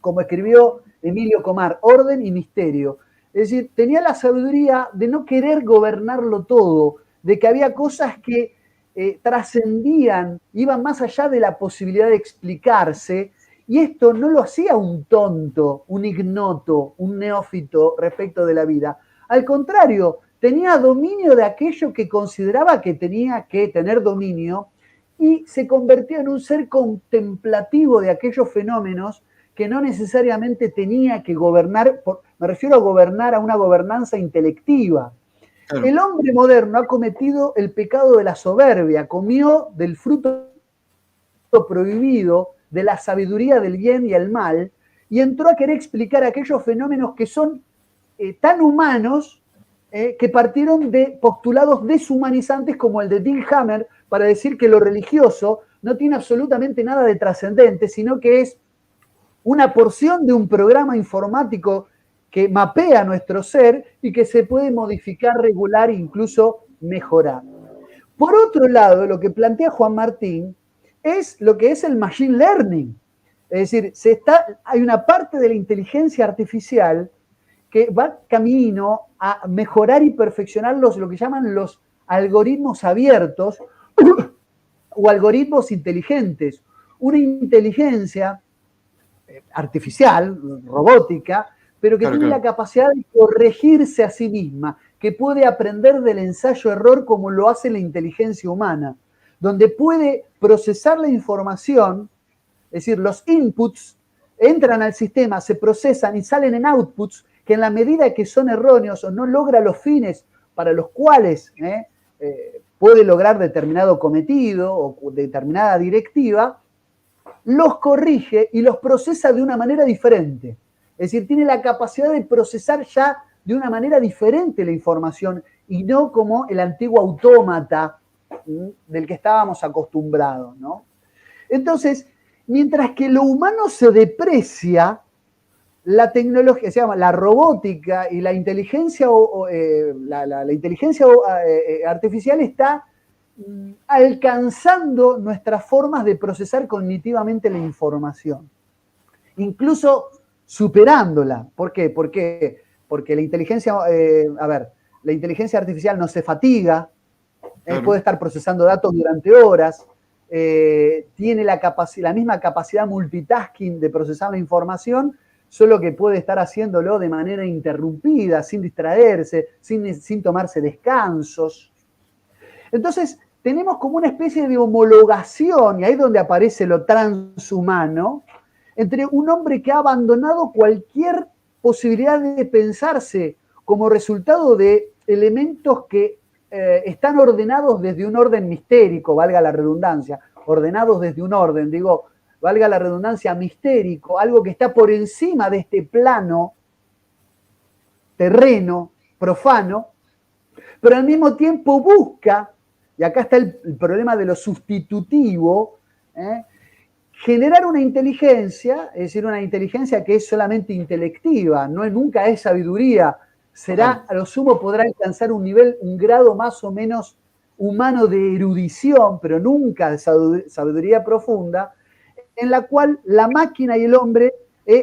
como escribió Emilio Comar, orden y misterio. Es decir, tenía la sabiduría de no querer gobernarlo todo, de que había cosas que trascendían, iban más allá de la posibilidad de explicarse, y esto no lo hacía un tonto, un ignoto, un neófito respecto de la vida. Al contrario, tenía dominio de aquello que consideraba que tenía que tener dominio y se convertía en un ser contemplativo de aquellos fenómenos que no necesariamente tenía que gobernar, me refiero a gobernar a una gobernanza intelectiva. Claro. El hombre moderno ha cometido el pecado de la soberbia, comió del fruto prohibido de la sabiduría del bien y el mal, y entró a querer explicar aquellos fenómenos que son tan humanos que partieron de postulados deshumanizantes como el de Dean Hammer para decir que lo religioso no tiene absolutamente nada de trascendente, sino que es una porción de un programa informático que mapea nuestro ser y que se puede modificar, regular e incluso mejorar. Por otro lado, lo que plantea Juan Martín es lo que es el machine learning. Es decir, hay una parte de la inteligencia artificial que va camino a mejorar y perfeccionar lo que llaman los algoritmos abiertos o algoritmos inteligentes. Una inteligencia artificial, robótica, pero que tiene la capacidad de corregirse a sí misma, que puede aprender del ensayo-error como lo hace la inteligencia humana, donde puede procesar la información, es decir, los inputs entran al sistema, se procesan y salen en outputs que en la medida que son erróneos o no logra los fines para los cuales puede lograr determinado cometido o determinada directiva, los corrige y los procesa de una manera diferente. Es decir, tiene la capacidad de procesar ya de una manera diferente la información y no como el antiguo autómata del que estábamos acostumbrados, ¿no? Entonces, mientras que lo humano se deprecia, la tecnología, se llama la robótica y la inteligencia, la inteligencia artificial está alcanzando nuestras formas de procesar cognitivamente la información, incluso superándola. ¿Por qué? Porque la inteligencia, la inteligencia artificial no se fatiga, puede estar procesando datos durante horas, tiene la misma capacidad multitasking de procesar la información, solo que puede estar haciéndolo de manera interrumpida, sin distraerse, sin tomarse descansos. Entonces, tenemos como una especie de homologación, y ahí es donde aparece lo transhumano, entre un hombre que ha abandonado cualquier posibilidad de pensarse como resultado de elementos que están ordenados desde un orden mistérico, valga la redundancia, ordenados desde un orden, digo, valga la redundancia, mistérico, algo que está por encima de este plano terreno, profano, pero al mismo tiempo busca, y acá está el problema de lo sustitutivo, generar una inteligencia, es decir, una inteligencia que es solamente intelectiva, nunca es sabiduría, será, a lo sumo podrá alcanzar un grado más o menos humano de erudición, pero nunca de sabiduría profunda, en la cual la máquina y el hombre,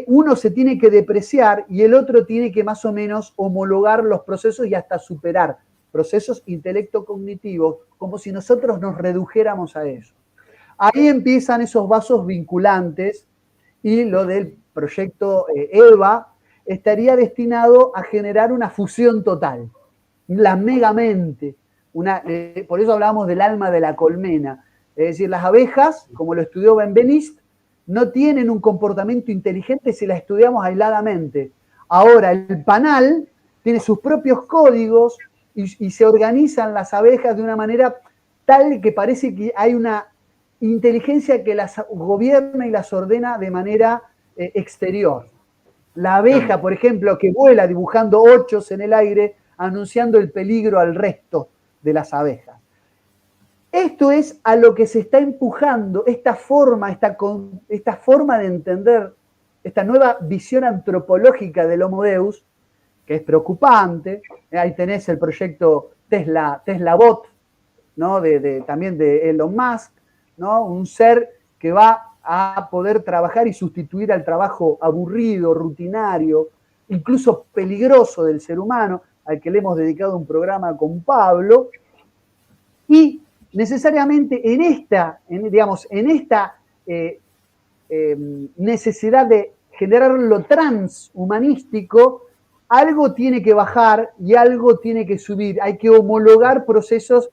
uno se tiene que depreciar y el otro tiene que más o menos homologar los procesos y hasta superar procesos intelecto-cognitivos, como si nosotros nos redujéramos a eso. Ahí empiezan esos vasos vinculantes y lo del proyecto EVA estaría destinado a generar una fusión total, la megamente, por eso hablábamos del alma de la colmena. Es decir, las abejas, como lo estudió Benveniste, no tienen un comportamiento inteligente si las estudiamos aisladamente. Ahora, el panal tiene sus propios códigos, y se organizan las abejas de una manera tal que parece que hay una inteligencia que las gobierna y las ordena de manera exterior. La abeja, por ejemplo, que vuela dibujando ochos en el aire, anunciando el peligro al resto de las abejas. Esto es a lo que se está empujando esta forma de entender, esta nueva visión antropológica del Homo Deus, que es preocupante. Ahí tenés el proyecto Tesla Bot, ¿no? También de Elon Musk, ¿no? Un ser que va a poder trabajar y sustituir al trabajo aburrido, rutinario, incluso peligroso del ser humano, al que le hemos dedicado un programa con Pablo. Y necesariamente en esta necesidad de generar lo transhumanístico, algo tiene que bajar y algo tiene que subir. Hay que homologar procesos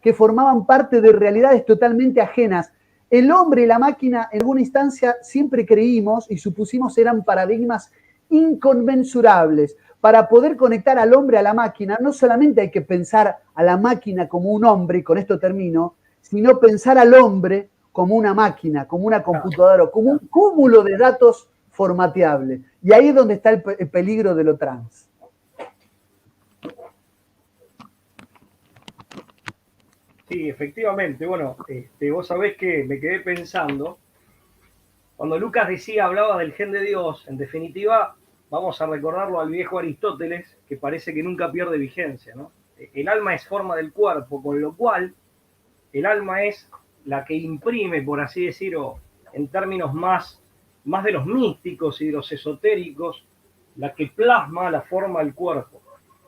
que formaban parte de realidades totalmente ajenas. El hombre y la máquina, en alguna instancia, siempre creímos y supusimos eran paradigmas inconmensurables. Para poder conectar al hombre a la máquina, no solamente hay que pensar a la máquina como un hombre, y con esto termino, sino pensar al hombre como una máquina, como una computadora, como un cúmulo de datos formateables. Y ahí es donde está el peligro de lo trans. Sí, efectivamente. Bueno, vos sabés que me quedé pensando, cuando Lucas hablaba del gen de Dios, en definitiva, vamos a recordarlo al viejo Aristóteles, que parece que nunca pierde vigencia, ¿no? El alma es forma del cuerpo, con lo cual el alma es la que imprime, por así decirlo, en términos más de los místicos y de los esotéricos, la que plasma la forma del cuerpo.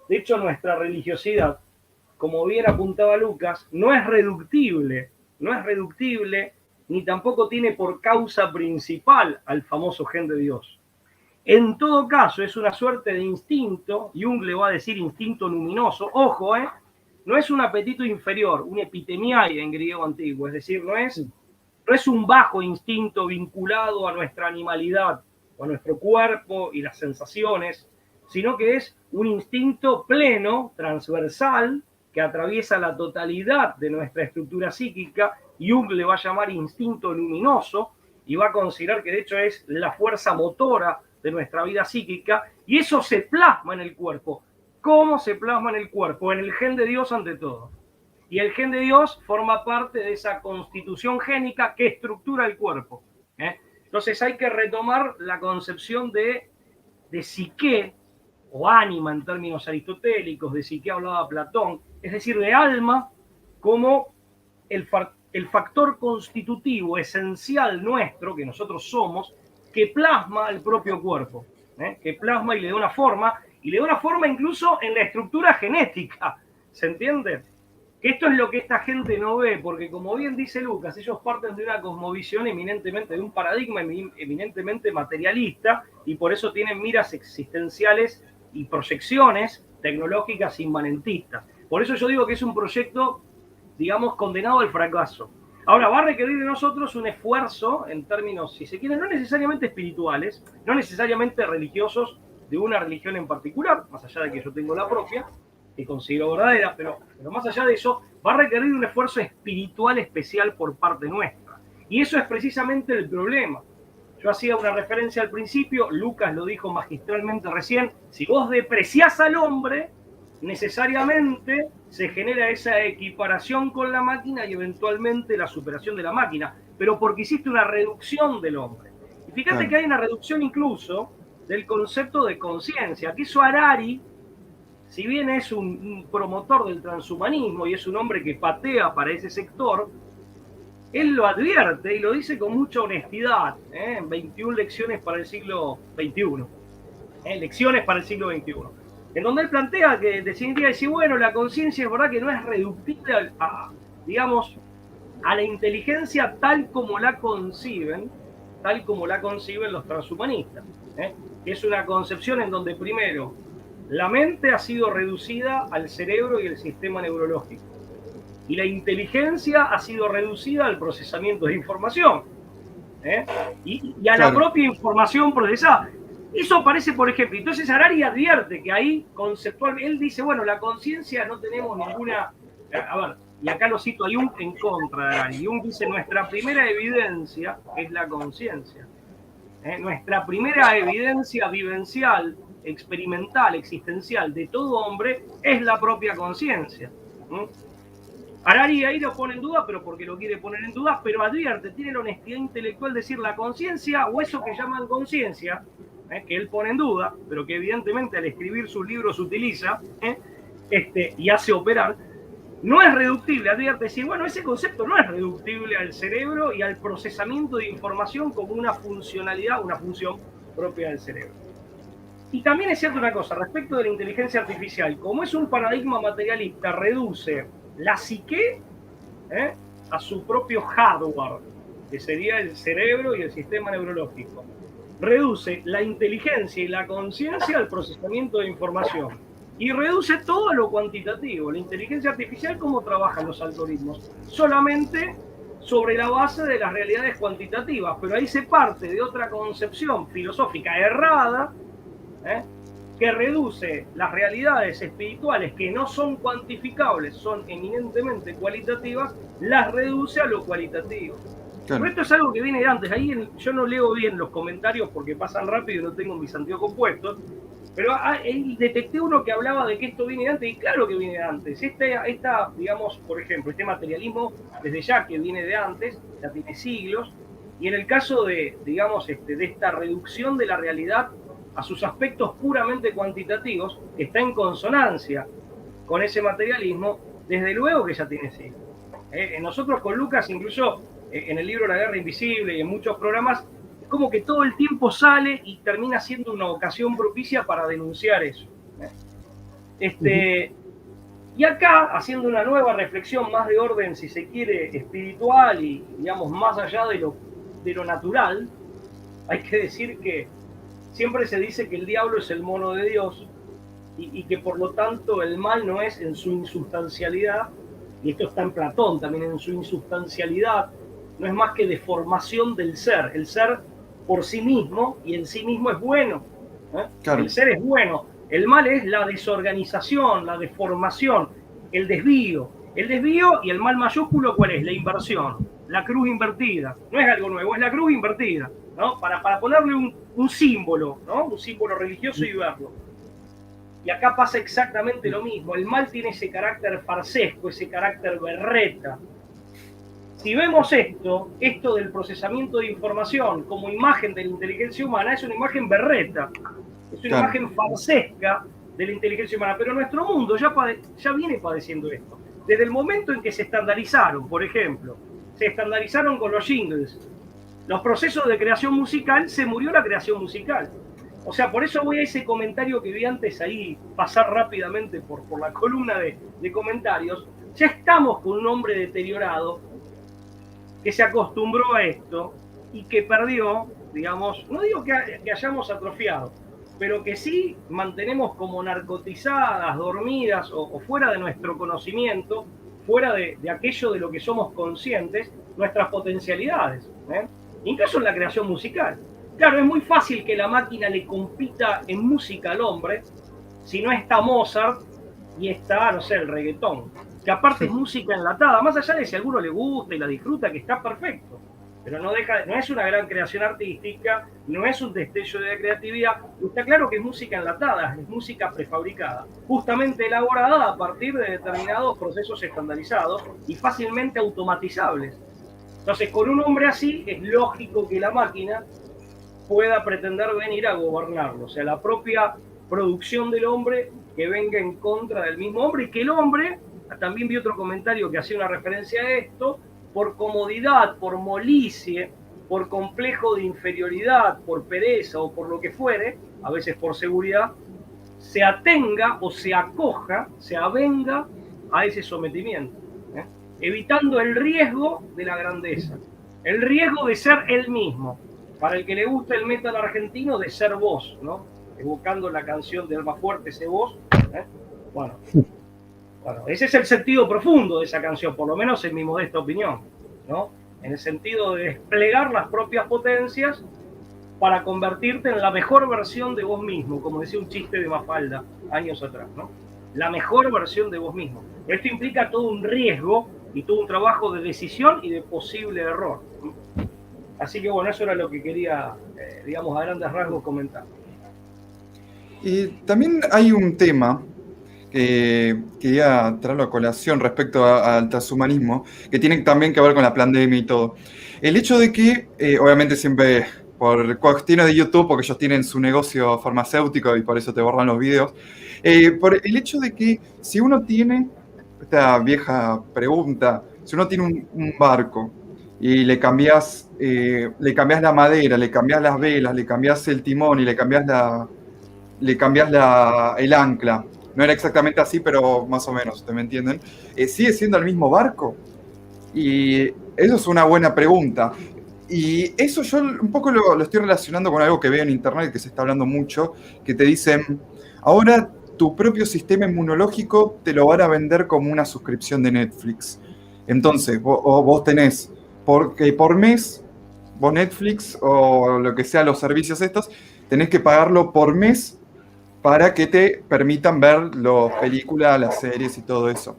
De hecho, nuestra religiosidad, como bien apuntaba Lucas, no es reductible, ni tampoco tiene por causa principal al famoso gen de Dios. En todo caso, es una suerte de instinto, Jung le va a decir instinto luminoso, ojo, no es un apetito inferior, un epitemiae en griego antiguo, es decir, no es un bajo instinto vinculado a nuestra animalidad, o a nuestro cuerpo y las sensaciones, sino que es un instinto pleno, transversal, que atraviesa la totalidad de nuestra estructura psíquica. Jung le va a llamar instinto luminoso y va a considerar que de hecho es la fuerza motora de nuestra vida psíquica, y eso se plasma en el cuerpo. ¿Cómo se plasma en el cuerpo? En el gen de Dios ante todo. Y el gen de Dios forma parte de esa constitución génica que estructura el cuerpo. Entonces hay que retomar la concepción de psique, o ánima en términos aristotélicos, de psique hablaba Platón, es decir, de alma como el factor constitutivo esencial nuestro, que nosotros somos, que plasma el propio cuerpo, que plasma y le da una forma incluso en la estructura genética, ¿se entiende? Que esto es lo que esta gente no ve, porque como bien dice Lucas, ellos parten de una cosmovisión eminentemente, de un paradigma eminentemente materialista, y por eso tienen miras existenciales y proyecciones tecnológicas inmanentistas. Por eso yo digo que es un proyecto, digamos, condenado al fracaso. Ahora, va a requerir de nosotros un esfuerzo en términos, si se quiere, no necesariamente espirituales, no necesariamente religiosos de una religión en particular, más allá de que yo tengo la propia, que considero verdadera, pero más allá de eso, va a requerir un esfuerzo espiritual especial por parte nuestra. Y eso es precisamente el problema. Yo hacía una referencia al principio, Lucas lo dijo magistralmente recién, si vos depreciás al hombre, necesariamente se genera esa equiparación con la máquina y eventualmente la superación de la máquina, pero porque hiciste una reducción del hombre. Y fíjate que hay una reducción incluso del concepto de conciencia, que eso Harari, si bien es un promotor del transhumanismo y es un hombre que patea para ese sector, él lo advierte y lo dice con mucha honestidad, en 21 lecciones para el siglo XXI, lecciones para el siglo XXI, en donde él plantea que definitivamente dice, bueno, la conciencia es verdad que no es reductible a, digamos, a la inteligencia tal como la conciben los transhumanistas. Es una concepción en donde primero la mente ha sido reducida al cerebro y el sistema neurológico, y la inteligencia ha sido reducida al procesamiento de información, y a la propia información procesada. Eso aparece, por ejemplo. Entonces Harari advierte que ahí conceptualmente, él dice, bueno, la conciencia no tenemos ninguna... A ver, y acá lo cito a Jung en contra de Harari. Jung dice, nuestra primera evidencia es la conciencia. Nuestra primera evidencia vivencial, experimental, existencial de todo hombre es la propia conciencia. Harari ahí lo pone en duda, pero porque lo quiere poner en duda, pero advierte, tiene la honestidad intelectual de decir la conciencia o eso que llaman conciencia, que él pone en duda, pero que evidentemente al escribir sus libros utiliza y hace operar, no es reductible, advierte decir, bueno, ese concepto no es reductible al cerebro y al procesamiento de información como una funcionalidad, una función propia del cerebro. Y también es cierto una cosa, respecto de la inteligencia artificial, como es un paradigma materialista, reduce la psique a su propio hardware, que sería el cerebro y el sistema neurológico. Reduce la inteligencia y la conciencia al procesamiento de información. Y reduce todo a lo cuantitativo. La inteligencia artificial, ¿cómo trabajan los algoritmos? Solamente sobre la base de las realidades cuantitativas, pero ahí se parte de otra concepción filosófica errada, que reduce las realidades espirituales que no son cuantificables, son eminentemente cualitativas, las reduce a lo cualitativo. Claro. Pero esto es algo que viene de antes. Ahí yo no leo bien los comentarios porque pasan rápido y no tengo mis anteojos puestos, pero ahí detecté uno que hablaba de que esto viene de antes, y claro que viene de antes. Esta, digamos, por ejemplo, este materialismo, desde ya que viene de antes, ya tiene siglos, y en el caso de, digamos, de esta reducción de la realidad a sus aspectos puramente cuantitativos, que está en consonancia con ese materialismo, desde luego que ya tiene siglos. Nosotros con Lucas, incluso en el libro La Guerra Invisible y en muchos programas, es como que todo el tiempo sale y termina siendo una ocasión propicia para denunciar eso. Y acá, haciendo una nueva reflexión más de orden, si se quiere, espiritual y, digamos, más allá de lo natural, hay que decir que siempre se dice que el diablo es el mono de Dios y que por lo tanto el mal no es en su insubstancialidad, y esto está en Platón también, en su insubstancialidad, no es más que deformación del ser. El ser por sí mismo y en sí mismo es bueno. Claro. El ser es bueno. El mal es la desorganización, la deformación, el desvío. El desvío y el mal mayúsculo, ¿cuál es? La inversión, la cruz invertida. No es algo nuevo, es la cruz invertida, ¿no? Para ponerle un símbolo, ¿no? Un símbolo religioso y verlo. Y acá pasa exactamente lo mismo. El mal tiene ese carácter farsesco, ese carácter berreta. Si vemos esto del procesamiento de información como imagen de la inteligencia humana, es una imagen berreta, es una imagen farsesca de la inteligencia humana, pero nuestro mundo ya viene padeciendo esto. Desde el momento en que se estandarizaron, por ejemplo, se estandarizaron con los jingles, los procesos de creación musical, se murió la creación musical. O sea, por eso voy a ese comentario que vi antes ahí, pasar rápidamente por la columna de comentarios. Ya estamos con un hombre deteriorado, que se acostumbró a esto y que perdió, digamos, no digo que hayamos atrofiado, pero que sí mantenemos como narcotizadas, dormidas o fuera de nuestro conocimiento, fuera de aquello de lo que somos conscientes, nuestras potencialidades, incluso en la creación musical. Claro, es muy fácil que la máquina le compita en música al hombre si no está Mozart y está, no sé, el reggaetón, que aparte es música enlatada, más allá de si a alguno le gusta y la disfruta, que está perfecto, pero no es una gran creación artística, no es un destello de creatividad, está claro que es música enlatada, es música prefabricada, justamente elaborada a partir de determinados procesos estandarizados y fácilmente automatizables. Entonces, con un hombre así, es lógico que la máquina pueda pretender venir a gobernarlo, o sea, la propia producción del hombre que venga en contra del mismo hombre, y que el hombre, también vi otro comentario que hacía una referencia a esto, por comodidad, por molicie, por complejo de inferioridad, por pereza o por lo que fuere, a veces por seguridad, se atenga o se acoja, se avenga a ese sometimiento, evitando el riesgo de la grandeza, el riesgo de ser él mismo. Para el que le gusta el metal argentino, de ser vos, ¿no? Evocando la canción de Almafuerte, ese vos. Bueno, ese es el sentido profundo de esa canción, por lo menos en mi modesta opinión, ¿no? En el sentido de desplegar las propias potencias para convertirte en la mejor versión de vos mismo, como decía un chiste de Mafalda años atrás, ¿no? La mejor versión de vos mismo. Esto implica todo un riesgo y todo un trabajo de decisión y de posible error. Así que bueno, eso era lo que quería, digamos, a grandes rasgos comentar. Y también hay un tema que quería traerlo a colación respecto al transhumanismo, que tiene también que ver con la pandemia y todo. El hecho de que, obviamente siempre por cuestiones de YouTube, porque ellos tienen su negocio farmacéutico y por eso te borran los videos, por el hecho de que si uno tiene, esta vieja pregunta, si uno tiene un barco y le cambias la madera, le cambias las velas, le cambias el timón y le cambias el ancla, no era exactamente así, pero más o menos, ¿ustedes me entienden? ¿Sigue siendo el mismo barco? Y eso es una buena pregunta. Y eso yo un poco lo estoy relacionando con algo que veo en internet, que se está hablando mucho, que te dicen, ahora tu propio sistema inmunológico te lo van a vender como una suscripción de Netflix. Entonces, vos tenés, porque por mes, vos Netflix o lo que sea los servicios estos, tenés que pagarlo por mes para que te permitan ver las películas, las series y todo eso.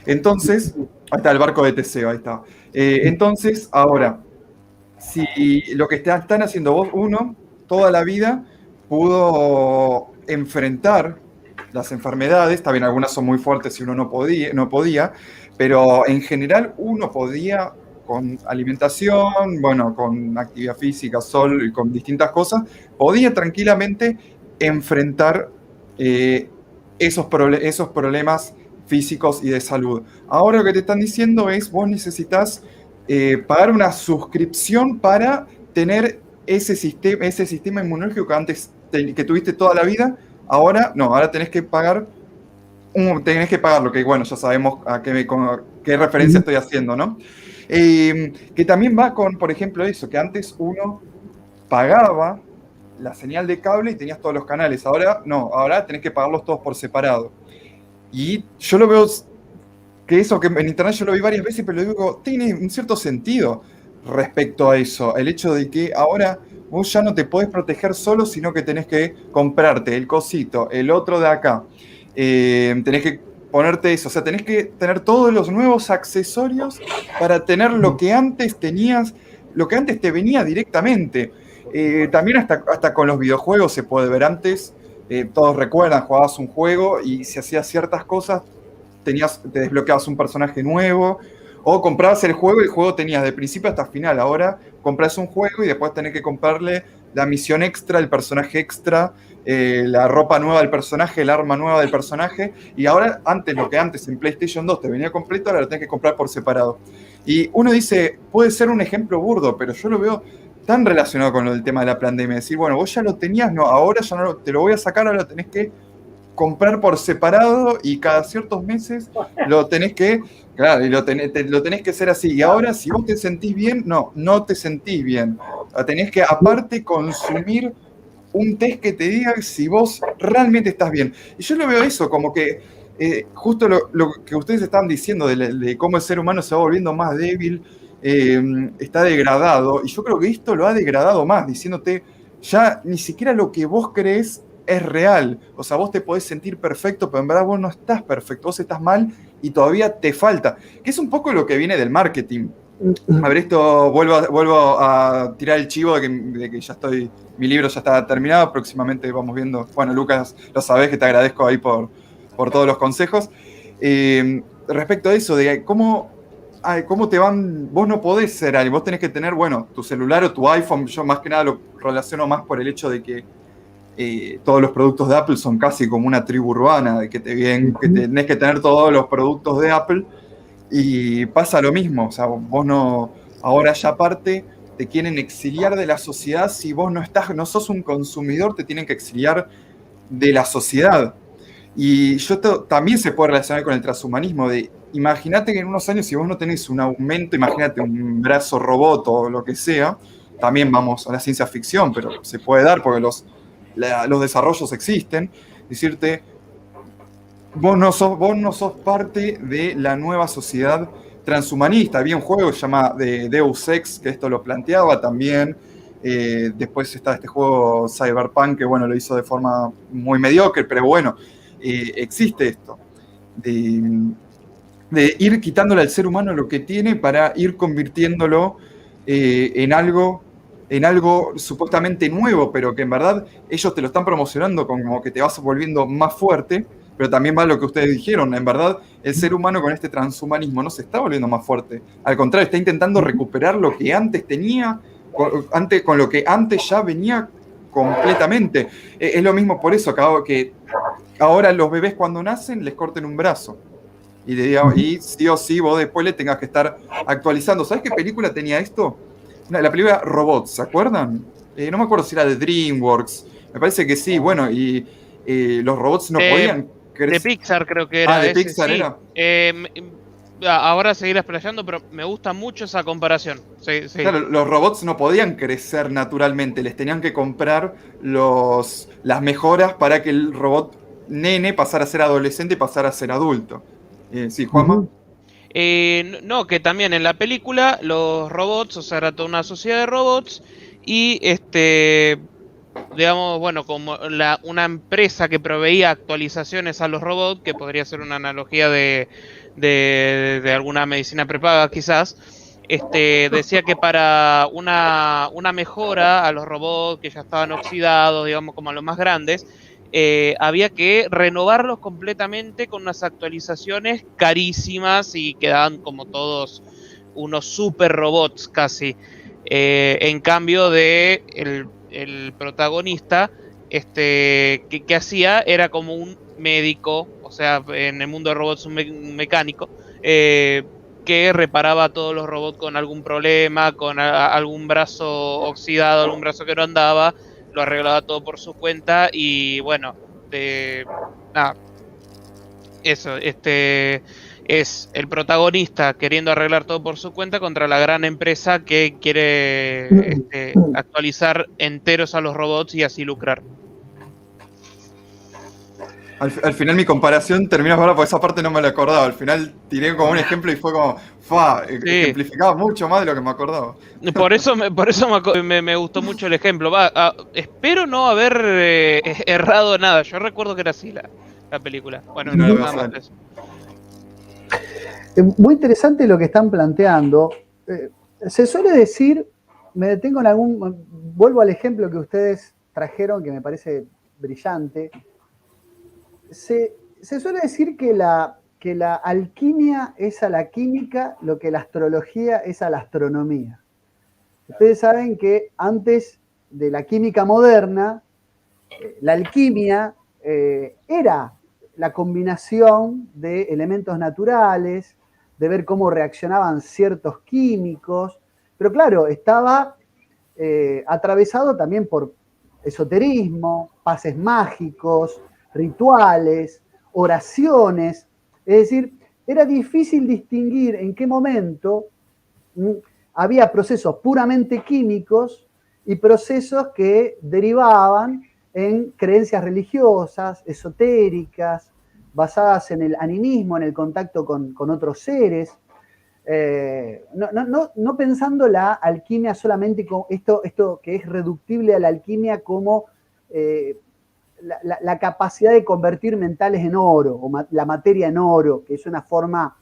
Entonces, ahí está el barco de Teseo, ahí está. Entonces, ahora, si lo que están haciendo vos, uno, toda la vida pudo enfrentar las enfermedades, está bien, algunas son muy fuertes y uno no podía, pero en general uno podía, con alimentación, bueno, con actividad física, sol y con distintas cosas, podía tranquilamente enfrentar esos problemas físicos y de salud. Ahora lo que te están diciendo es, vos necesitas pagar una suscripción para tener ese sistema inmunológico que antes que tuviste toda la vida. Ahora no, ahora tenés que pagar lo que, bueno, ya sabemos a qué referencia estoy haciendo, ¿no? Que también va con, por ejemplo, eso, que antes uno pagaba la señal de cable y tenías todos los canales. Ahora no, ahora tenés que pagarlos todos por separado. Y yo lo veo, que eso que en internet yo lo vi varias veces, pero lo digo, tiene un cierto sentido respecto a eso. El hecho de que ahora vos ya no te podés proteger solo, sino que tenés que comprarte el cosito, el otro de acá. Tenés que ponerte eso, o sea, tenés que tener todos los nuevos accesorios para tener lo que antes tenías, lo que antes te venía directamente. También hasta con los videojuegos se puede ver antes. Todos recuerdan, jugabas un juego y si hacías ciertas cosas, te desbloqueabas un personaje nuevo, o comprabas el juego y el juego tenías de principio hasta final. Ahora compras un juego y después tenés que comprarle la misión extra, el personaje extra, la ropa nueva del personaje, el arma nueva del personaje. Y ahora, lo que antes en PlayStation 2 te venía completo, ahora lo tenés que comprar por separado. Y uno dice, puede ser un ejemplo burdo, pero yo lo veo tan relacionado con el tema de la pandemia. Decir, bueno, vos ya lo tenías, no, ahora ya no te lo voy a sacar, ahora lo tenés que comprar por separado y cada ciertos meses lo tenés que, claro, y lo tenés que hacer así. Y ahora, si vos te sentís bien, no te sentís bien. Tenés que, aparte, consumir un test que te diga si vos realmente estás bien. Y yo lo veo eso, como que justo lo que ustedes estaban diciendo de cómo el ser humano se va volviendo más débil, está degradado. Y yo creo que esto lo ha degradado más, diciéndote, ya ni siquiera lo que vos crees es real. O sea, vos te podés sentir perfecto, pero en verdad vos no estás perfecto, vos estás mal y todavía te falta. Que es un poco lo que viene del marketing. A ver, esto vuelvo a tirar el chivo de que ya mi libro ya está terminado, próximamente vamos viendo. Bueno, Lucas, lo sabés, que te agradezco ahí por todos los consejos. Respecto a eso, de cómo te van, vos no podés ser alguien, vos tenés que tener, bueno, tu celular o tu iPhone. Yo más que nada lo relaciono más por el hecho de que todos los productos de Apple son casi como una tribu urbana, de que que tenés que tener todos los productos de Apple, y pasa lo mismo. O sea, vos no, ahora ya aparte te quieren exiliar de la sociedad. Si vos no sos un consumidor, te tienen que exiliar de la sociedad. Y también se puede relacionar con el transhumanismo, imagínate que en unos años, si vos no tenés un aumento, imagínate un brazo robot o lo que sea, también vamos a la ciencia ficción, pero se puede dar porque los desarrollos existen. Decirte, vos no sos parte de la nueva sociedad transhumanista. Había un juego que se llama Deus Ex, que esto lo planteaba también. Después está este juego Cyberpunk, que bueno, lo hizo de forma muy mediocre, pero bueno, existe esto. De ir quitándole al ser humano lo que tiene para ir convirtiéndolo en algo supuestamente nuevo, pero que en verdad ellos te lo están promocionando como que te vas volviendo más fuerte, pero también va lo que ustedes dijeron, en verdad el ser humano con este transhumanismo no se está volviendo más fuerte, al contrario, está intentando recuperar lo que antes tenía, con lo que antes ya venía completamente. Es lo mismo por eso que ahora los bebés cuando nacen les corten un brazo. Y sí o sí vos después le tengas que estar actualizando. ¿Sabes qué película tenía esto? La película Robots, ¿se acuerdan? No me acuerdo si era de DreamWorks. Me parece que sí. Bueno, y los robots no podían De crecer. Pixar creo que era De ese, Pixar sí. era. Ahora seguir explayando, pero me gusta mucho esa comparación. Sí, sí. Claro, los robots no podían crecer naturalmente. Les tenían que comprar las mejoras para que el robot nene pasara a ser adolescente y pasara a ser adulto. Sí, Juanma. No, que también en la película los robots, o sea, era toda una sociedad de robots y digamos, bueno, como una empresa que proveía actualizaciones a los robots, que podría ser una analogía de alguna medicina prepaga quizás, decía que para una mejora a los robots que ya estaban oxidados, digamos, como a los más grandes, había que renovarlos completamente con unas actualizaciones carísimas y quedaban como todos unos super robots casi. En cambio de el protagonista, que hacía era como un médico, o sea, en el mundo de robots un mecánico, que reparaba a todos los robots con algún problema, con algún brazo oxidado, algún brazo que no andaba, lo arreglaba todo por su cuenta y bueno, nada, eso, es el protagonista queriendo arreglar todo por su cuenta contra la gran empresa que quiere actualizar enteros a los robots y así lucrar. Al final mi comparación terminó ahora porque esa parte no me la acordaba. Al final tiré como un ejemplo y fue como, ejemplificaba mucho más de lo que me acordaba. Por eso me gustó mucho el ejemplo. Espero no haber errado nada. Yo recuerdo que era así la película. Bueno, No, nada más eso. Muy interesante lo que están planteando. Se suele decir, me detengo en vuelvo al ejemplo que ustedes trajeron, que me parece brillante. Se suele decir que la alquimia es a la química lo que la astrología es a la astronomía. Ustedes saben que antes de la química moderna, la alquimia era la combinación de elementos naturales, de ver cómo reaccionaban ciertos químicos, pero claro, estaba atravesado también por esoterismo, pases mágicos, rituales, oraciones, es decir, era difícil distinguir en qué momento había procesos puramente químicos y procesos que derivaban en creencias religiosas, esotéricas, basadas en el animismo, en el contacto con otros seres, no pensando la alquimia solamente como esto que es reductible a la alquimia como la capacidad de convertir metales en oro, o la materia en oro, que es una forma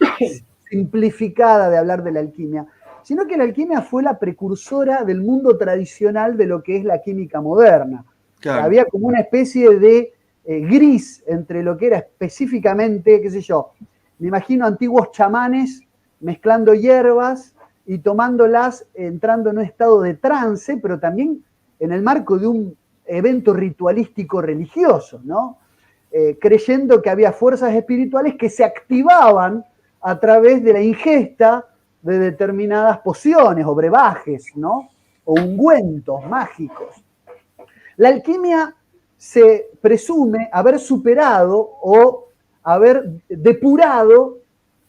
simplificada de hablar de la alquimia, sino que la alquimia fue la precursora del mundo tradicional de lo que es la química moderna. Claro. Había como una especie de gris entre lo que era específicamente, qué sé yo, me imagino antiguos chamanes mezclando hierbas y tomándolas, entrando en un estado de trance, pero también en el marco de un evento ritualístico religioso, ¿no? Creyendo que había fuerzas espirituales que se activaban a través de la ingesta de determinadas pociones o brebajes, ¿no? O ungüentos mágicos. La alquimia se presume haber superado o haber depurado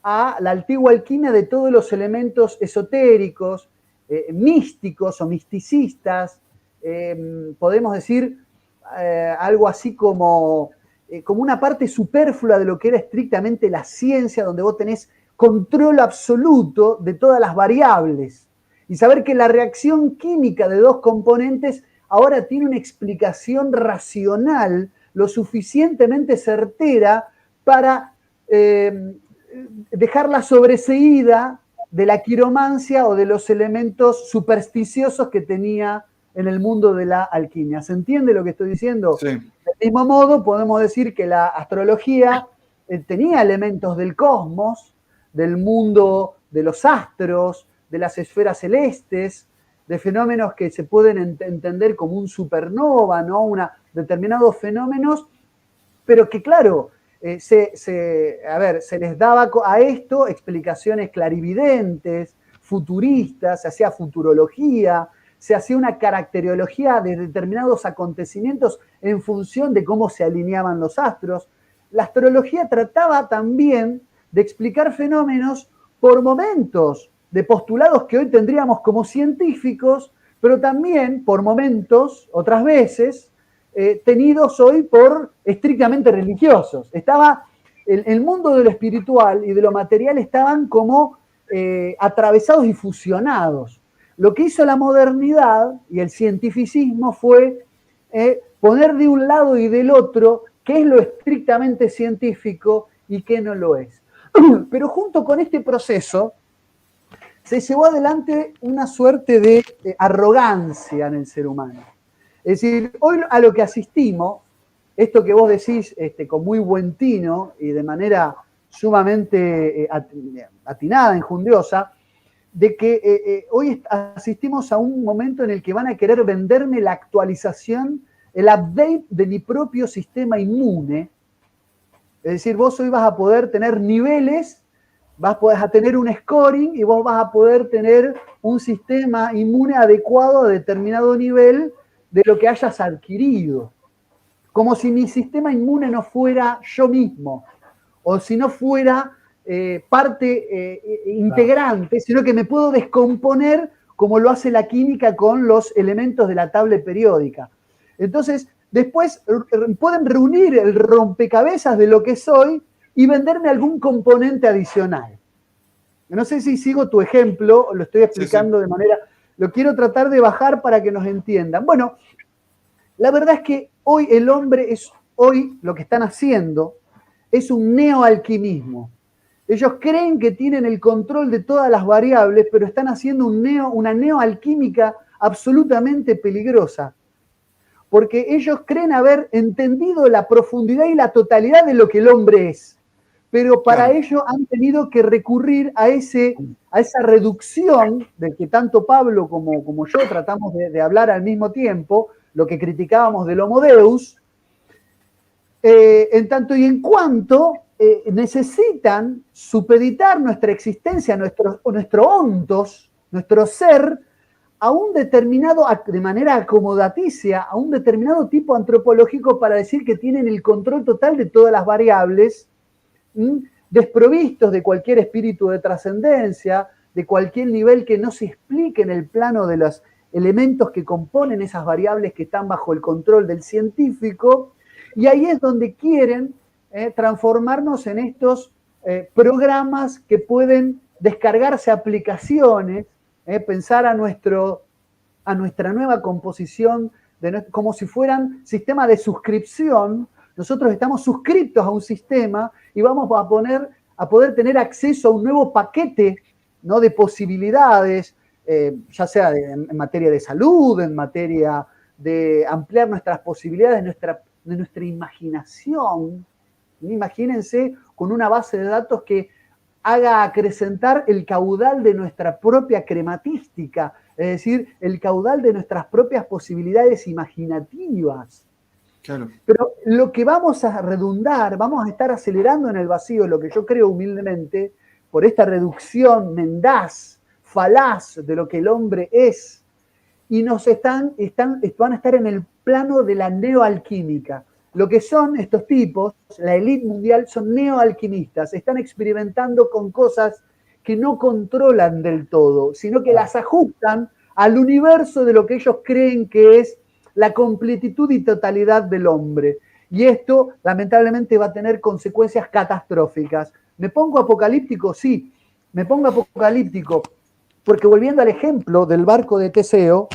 a la antigua alquimia de todos los elementos esotéricos, místicos o misticistas, podemos decir algo así como una parte superflua de lo que era estrictamente la ciencia, donde vos tenés control absoluto de todas las variables. y saber que la reacción química de dos componentes ahora tiene una explicación racional lo suficientemente certera para dejarla sobreseída de la quiromancia o de los elementos supersticiosos que tenía en el mundo de la alquimia. ¿Se entiende lo que estoy diciendo? Sí. Del mismo modo, podemos decir que la astrología tenía elementos del cosmos, del mundo de los astros, de las esferas celestes, de fenómenos que se pueden entender como un supernova, ¿no? Determinados fenómenos, pero que claro, se les daba a esto explicaciones clarividentes, futuristas, se hacía futurología, se hacía una caracterología de determinados acontecimientos en función de cómo se alineaban los astros. La astrología trataba también de explicar fenómenos por momentos, de postulados que hoy tendríamos como científicos, pero también por momentos, otras veces, tenidos hoy por estrictamente religiosos. Estaba el mundo de lo espiritual y de lo material estaban como atravesados y fusionados. Lo que hizo la modernidad y el cientificismo fue poner de un lado y del otro qué es lo estrictamente científico y qué no lo es. Pero junto con este proceso se llevó adelante una suerte de arrogancia en el ser humano. Es decir, hoy a lo que asistimos, esto que vos decís con muy buen tino y de manera sumamente atinada, enjundiosa, de que hoy asistimos a un momento en el que van a querer venderme la actualización, el update de mi propio sistema inmune. Es decir, vos hoy vas a poder tener niveles, vas a tener un scoring y vos vas a poder tener un sistema inmune adecuado a determinado nivel de lo que hayas adquirido. Como si mi sistema inmune no fuera yo mismo, o si no fuera parte integrante, sino que me puedo descomponer como lo hace la química con los elementos de la tabla periódica. Entonces, después pueden reunir el rompecabezas de lo que soy y venderme algún componente adicional. No sé si sigo tu ejemplo, lo estoy explicando de manera... Lo quiero tratar de bajar para que nos entiendan. Bueno, la verdad es que hoy el hombre hoy lo que están haciendo es un neoalquimismo. Ellos creen que tienen el control de todas las variables, pero están haciendo una neoalquímica absolutamente peligrosa. Porque ellos creen haber entendido la profundidad y la totalidad de lo que el hombre es. Pero para ello han tenido que recurrir a esa reducción de que tanto Pablo como yo tratamos de hablar al mismo tiempo, lo que criticábamos del Homo Deus, en tanto y en cuanto necesitan supeditar nuestra existencia, nuestro ontos, nuestro ser, a un determinado, de manera acomodaticia, a un determinado tipo antropológico para decir que tienen el control total de todas las variables, desprovistos de cualquier espíritu de trascendencia, de cualquier nivel que no se explique en el plano de los elementos que componen esas variables que están bajo el control del científico, y ahí es donde quieren transformarnos en estos programas que pueden descargarse aplicaciones, pensar a nuestra nueva composición como si fueran sistemas de suscripción. Nosotros estamos suscriptos a un sistema y vamos a poder tener acceso a un nuevo paquete, ¿no?, de posibilidades, ya sea en materia de salud, en materia de ampliar nuestras posibilidades, de nuestra imaginación. Imagínense con una base de datos que haga acrecentar el caudal de nuestra propia crematística, es decir, el caudal de nuestras propias posibilidades imaginativas. Claro. Pero lo que vamos a redundar, vamos a estar acelerando en el vacío, lo que yo creo humildemente, por esta reducción mendaz, falaz de lo que el hombre es, y van a estar en el plano de la neoalquímica. Lo que son estos tipos, la élite mundial, son neoalquimistas, están experimentando con cosas que no controlan del todo, sino que las ajustan al universo de lo que ellos creen que es la completitud y totalidad del hombre. Y esto, lamentablemente, va a tener consecuencias catastróficas. ¿Me pongo apocalíptico? Sí, me pongo apocalíptico, Porque volviendo al ejemplo del barco de Teseo,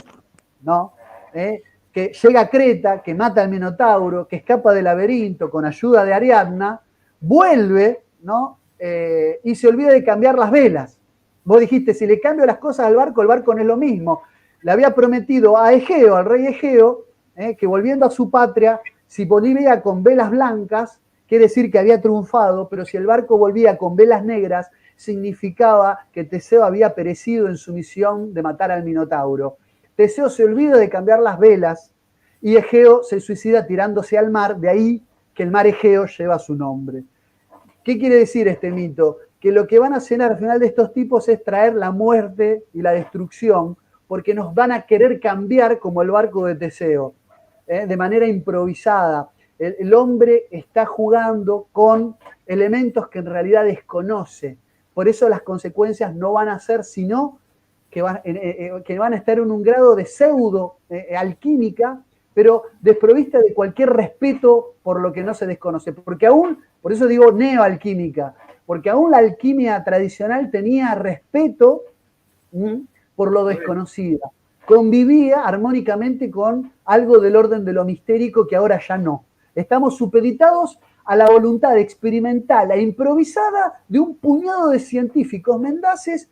¿no? Que llega a Creta, que mata al Minotauro, que escapa del laberinto con ayuda de Ariadna, vuelve, ¿no? Y se olvida de cambiar las velas. Vos dijiste, si le cambio las cosas al barco, el barco no es lo mismo. Le había prometido a Egeo, al rey Egeo, que volviendo a su patria, si volvía con velas blancas, quiere decir que había triunfado, pero si el barco volvía con velas negras, significaba que Teseo había perecido en su misión de matar al Minotauro. Teseo se olvida de cambiar las velas y Egeo se suicida tirándose al mar, de ahí que el mar Egeo lleva su nombre. ¿Qué quiere decir este mito? Que lo que van a hacer al final de estos tipos es traer la muerte y la destrucción, porque nos van a querer cambiar como el barco de Teseo, de manera improvisada. El hombre está jugando con elementos que en realidad desconoce. Por eso las consecuencias no van a ser sino que van a estar en un grado de pseudo alquímica, pero desprovista de cualquier respeto por lo que no se desconoce. Porque aún, por eso digo neoalquímica, porque aún la alquimia tradicional tenía respeto por lo desconocido. Convivía armónicamente con algo del orden de lo mistérico que ahora ya no. Estamos supeditados a la voluntad experimental e improvisada de un puñado de científicos mendaces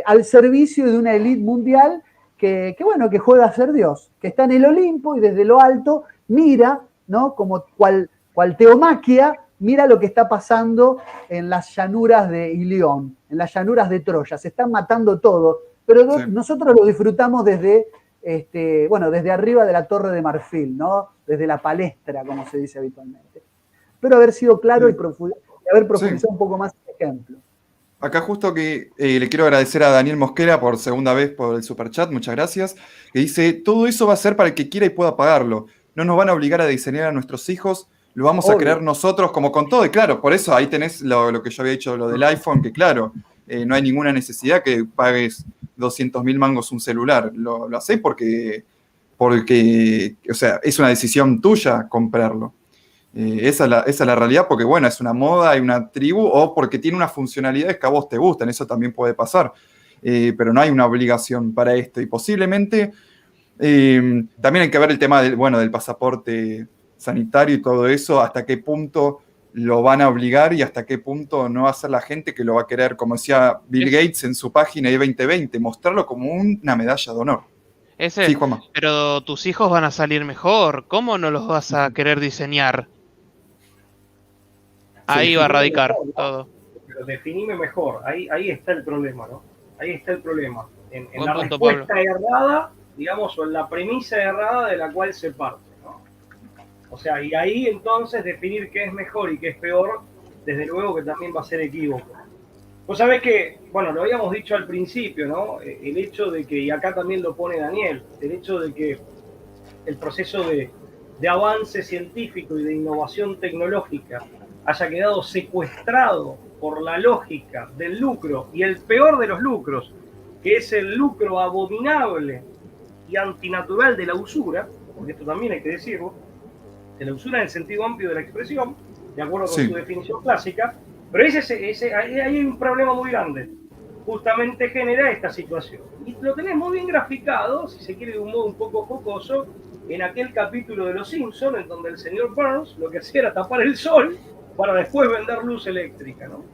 al servicio de una élite mundial que juega a ser Dios, que está en el Olimpo y desde lo alto mira, ¿no? Como cual teomaquia, mira lo que está pasando en las llanuras de Ilión, en las llanuras de Troya. Se están matando todos, pero sí, nosotros lo disfrutamos desde arriba de la Torre de Marfil, ¿no? Desde la palestra, como se dice habitualmente. Espero haber sido claro y haber profundizado un poco más el ejemplo. Acá justo que le quiero agradecer a Daniel Mosquera por segunda vez por el superchat, muchas gracias, que dice, todo eso va a ser para el que quiera y pueda pagarlo. No nos van a obligar a diseñar a nuestros hijos, lo vamos a crear nosotros como con todo. Y claro, por eso ahí tenés lo que yo había dicho, lo del iPhone, que claro, no hay ninguna necesidad que pagues 200.000 mangos un celular. Lo hacés porque, o sea, es una decisión tuya comprarlo. Esa es la realidad, porque bueno, es una moda, hay una tribu, o porque tiene unas funcionalidades que a vos te gustan, eso también puede pasar, pero no hay una obligación para esto, y posiblemente también hay que ver el tema del pasaporte sanitario y todo eso, hasta qué punto lo van a obligar y hasta qué punto no va a ser la gente que lo va a querer, como decía Bill Gates en su página de 2020, mostrarlo como una medalla de honor. Sí, Juanma. Pero tus hijos van a salir mejor, ¿cómo no los vas a querer diseñar? Ahí va a radicar todo. Pero definime mejor, ahí está el problema, ¿no? Ahí está el problema. En la punto, respuesta Pablo. Errada, digamos, o en la premisa errada de la cual se parte, ¿no? O sea, y ahí entonces definir qué es mejor y qué es peor, desde luego que también va a ser equívoco. Vos sabés que, bueno, lo habíamos dicho al principio, ¿no? El hecho de que, y acá también lo pone Daniel, el hecho de que el proceso de avance científico y de innovación tecnológica haya quedado secuestrado por la lógica del lucro y el peor de los lucros, que es el lucro abominable y antinatural de la usura, porque esto también hay que decirlo, de la usura en el sentido amplio de la expresión, de acuerdo con su definición clásica, pero ahí hay un problema muy grande. Justamente genera esta situación. Y lo tenés muy bien graficado, si se quiere de un modo un poco jocoso, en aquel capítulo de Los Simpsons, en donde el señor Burns lo que hacía era tapar el sol para después vender luz eléctrica, ¿no?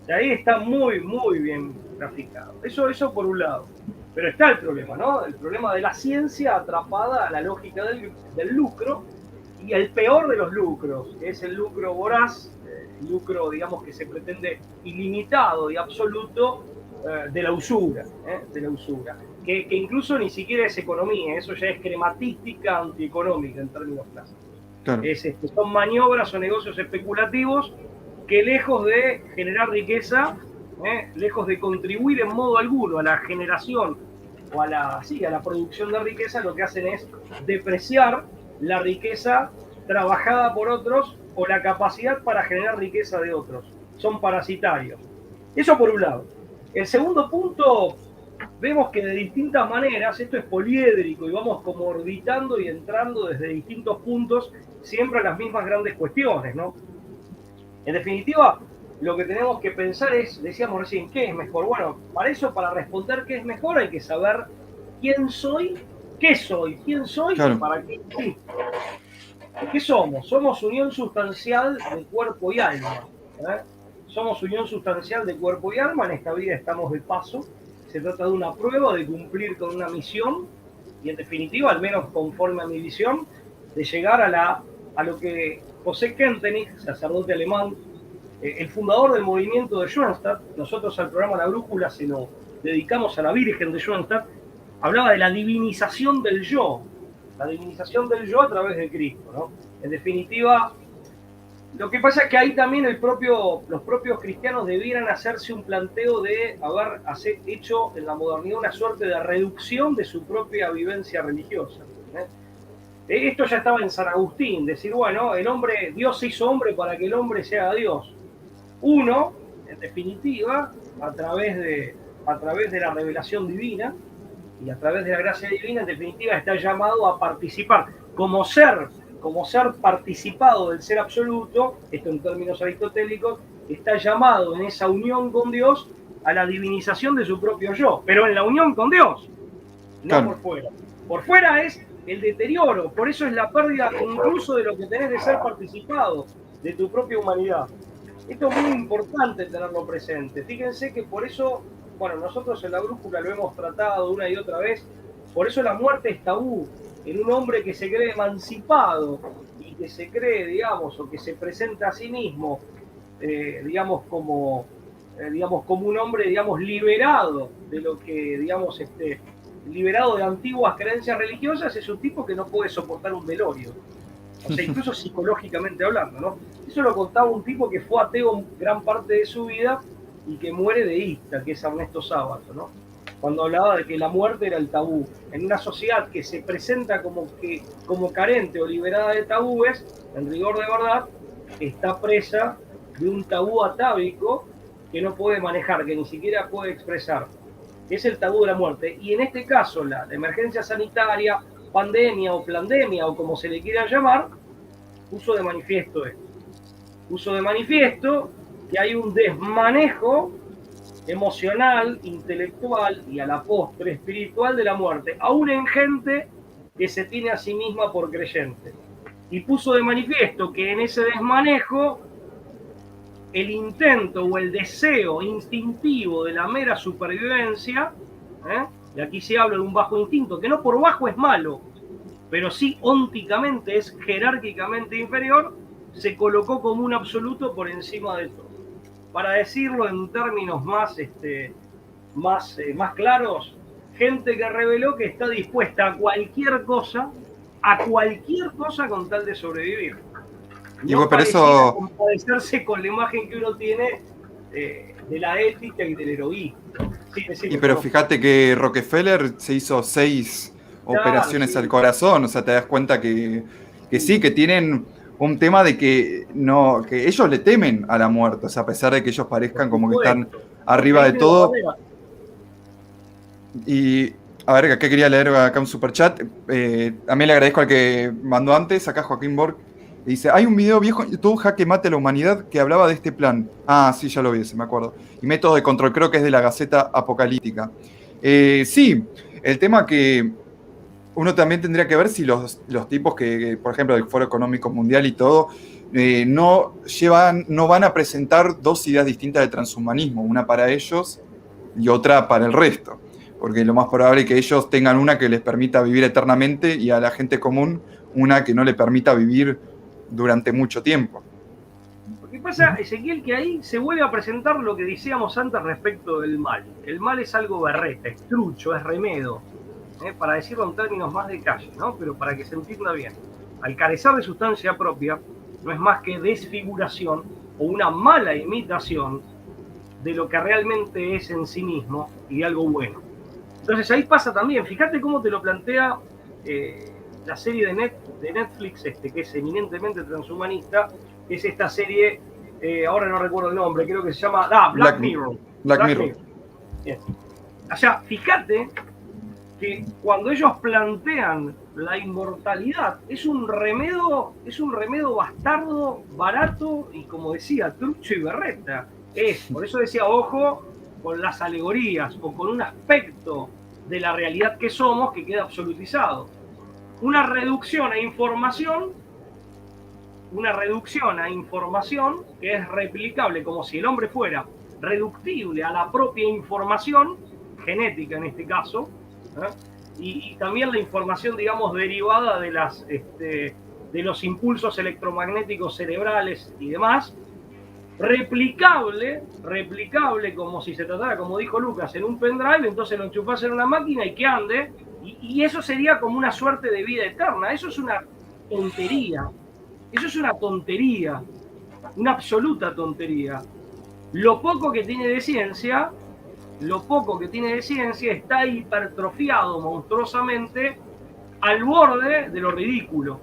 Y ahí está muy, muy bien graficado. Eso por un lado. Pero está el problema, ¿no? El problema de la ciencia atrapada a la lógica del lucro y el peor de los lucros, que es el lucro voraz, el lucro, digamos, que se pretende ilimitado y absoluto de la usura, que incluso ni siquiera es economía, eso ya es crematística antieconómica en términos clásicos. Claro. Son maniobras o negocios especulativos que lejos de generar riqueza, lejos de contribuir en modo alguno a la generación o a la producción de riqueza, lo que hacen es depreciar la riqueza trabajada por otros o la capacidad para generar riqueza de otros. Son parasitarios. Eso por un lado. El segundo punto, vemos que de distintas maneras, esto es poliédrico y vamos como orbitando y entrando desde distintos puntos siempre a las mismas grandes cuestiones, ¿no? En definitiva, lo que tenemos que pensar es, decíamos recién, ¿qué es mejor? Bueno, para eso, para responder qué es mejor, hay que saber quién soy, qué soy, quién soy Claro. y para qué existo. ¿Qué somos? Somos unión sustancial de cuerpo y alma. ¿eh? Somos unión sustancial de cuerpo y alma. En esta vida estamos de paso. Se trata de una prueba, de cumplir con una misión y, en definitiva, al menos conforme a mi visión, de llegar a lo que José Kentenich, sacerdote alemán, el fundador del movimiento de Schoenstatt, nosotros al programa La Brújula se lo dedicamos a la Virgen de Schoenstatt, hablaba de la divinización del yo, la divinización del yo a través de Cristo, ¿no? En definitiva, lo que pasa es que ahí también los propios cristianos debieran hacerse un planteo de haber hecho en la modernidad una suerte de reducción de su propia vivencia religiosa. Esto ya estaba en San Agustín, decir, bueno, Dios se hizo hombre para que el hombre sea Dios. Uno, en definitiva, a través de la revelación divina y a través de la gracia divina, en definitiva, está llamado a participar como ser participado del ser absoluto, esto en términos aristotélicos, está llamado en esa unión con Dios a la divinización de su propio yo, pero en la unión con Dios, no claro. Por fuera. Por fuera es el deterioro, por eso es la pérdida incluso de lo que tenés de ser participado, de tu propia humanidad. Esto es muy importante tenerlo presente. Fíjense que por eso, bueno, nosotros en La Brújula lo hemos tratado una y otra vez, por eso la muerte es tabú. En un hombre que se cree emancipado y que se cree, digamos, o que se presenta a sí mismo, digamos, como un hombre, digamos, liberado de lo que, digamos, liberado de antiguas creencias religiosas, es un tipo que no puede soportar un velorio. O sea, incluso psicológicamente hablando, ¿no? Eso lo contaba un tipo que fue ateo gran parte de su vida y que muere deísta, que es Ernesto Sábato, ¿no? Cuando hablaba de que la muerte era el tabú. En una sociedad que se presenta como carente o liberada de tabúes, en rigor de verdad, está presa de un tabú atávico que no puede manejar, que ni siquiera puede expresar. Es el tabú de la muerte. Y en este caso, la emergencia sanitaria, pandemia o plandemia, o como se le quiera llamar, puso de manifiesto esto. Puso de manifiesto que hay un desmanejo emocional, intelectual y a la postre espiritual de la muerte, aún en gente que se tiene a sí misma por creyente. Y puso de manifiesto que en ese desmanejo el intento o el deseo instintivo de la mera supervivencia, y aquí se habla de un bajo instinto, que no por bajo es malo, pero sí ónticamente es jerárquicamente inferior, se colocó como un absoluto por encima de todo. Para decirlo en términos más claros, gente que reveló que está dispuesta a cualquier cosa con tal de sobrevivir. No pero eso compadecerse con la imagen que uno tiene de la ética y del heroísmo. Sí, pero fíjate que Rockefeller se hizo 6 operaciones al corazón, o sea, te das cuenta que sí, que tienen un tema de que ellos le temen a la muerte, o sea, a pesar de que ellos parezcan como que están arriba de todo. Y a ver, acá quería leer acá un superchat. También le agradezco al que mandó antes, acá Joaquín Borg. Dice, hay un video viejo en YouTube, Jaque Mate a la Humanidad, que hablaba de este plan. Ah, sí, ya lo vi, me acuerdo. Y método de control, creo que es de la Gaceta Apocalíptica. Sí, el tema que uno también tendría que ver si los tipos que, por ejemplo, del Foro Económico Mundial y todo, no van a presentar 2 ideas distintas de transhumanismo, una para ellos y otra para el resto. Porque lo más probable es que ellos tengan una que les permita vivir eternamente y a la gente común una que no le permita vivir durante mucho tiempo. Lo que pasa, Ezequiel, que ahí se vuelve a presentar lo que decíamos antes respecto del mal. El mal es algo berreta, es trucho, es remedo, para decirlo en términos más de calle, ¿no? Pero para que se entienda bien. Al carecer de sustancia propia, no es más que desfiguración o una mala imitación de lo que realmente es en sí mismo y de algo bueno. Entonces ahí pasa también, fíjate cómo te lo plantea la serie de Netflix, que es eminentemente transhumanista, que es esta serie, ahora no recuerdo el nombre, creo que se llama Black Mirror. Black Mirror. Bien. O sea, fíjate que cuando ellos plantean la inmortalidad es un remedio bastardo, barato y, como decía, trucho y berreta. Por eso decía, ojo con las alegorías o con un aspecto de la realidad que somos que queda absolutizado. Una reducción a información que es replicable, como si el hombre fuera reductible a la propia información, genética en este caso, y también la información, digamos, derivada de los impulsos electromagnéticos cerebrales y demás, replicable como si se tratara, como dijo Lucas, en un pendrive, entonces lo enchufás en una máquina y que ande, y eso sería como una suerte de vida eterna. Eso es una tontería, una absoluta tontería. Lo poco que tiene de ciencia está hipertrofiado monstruosamente al borde de lo ridículo.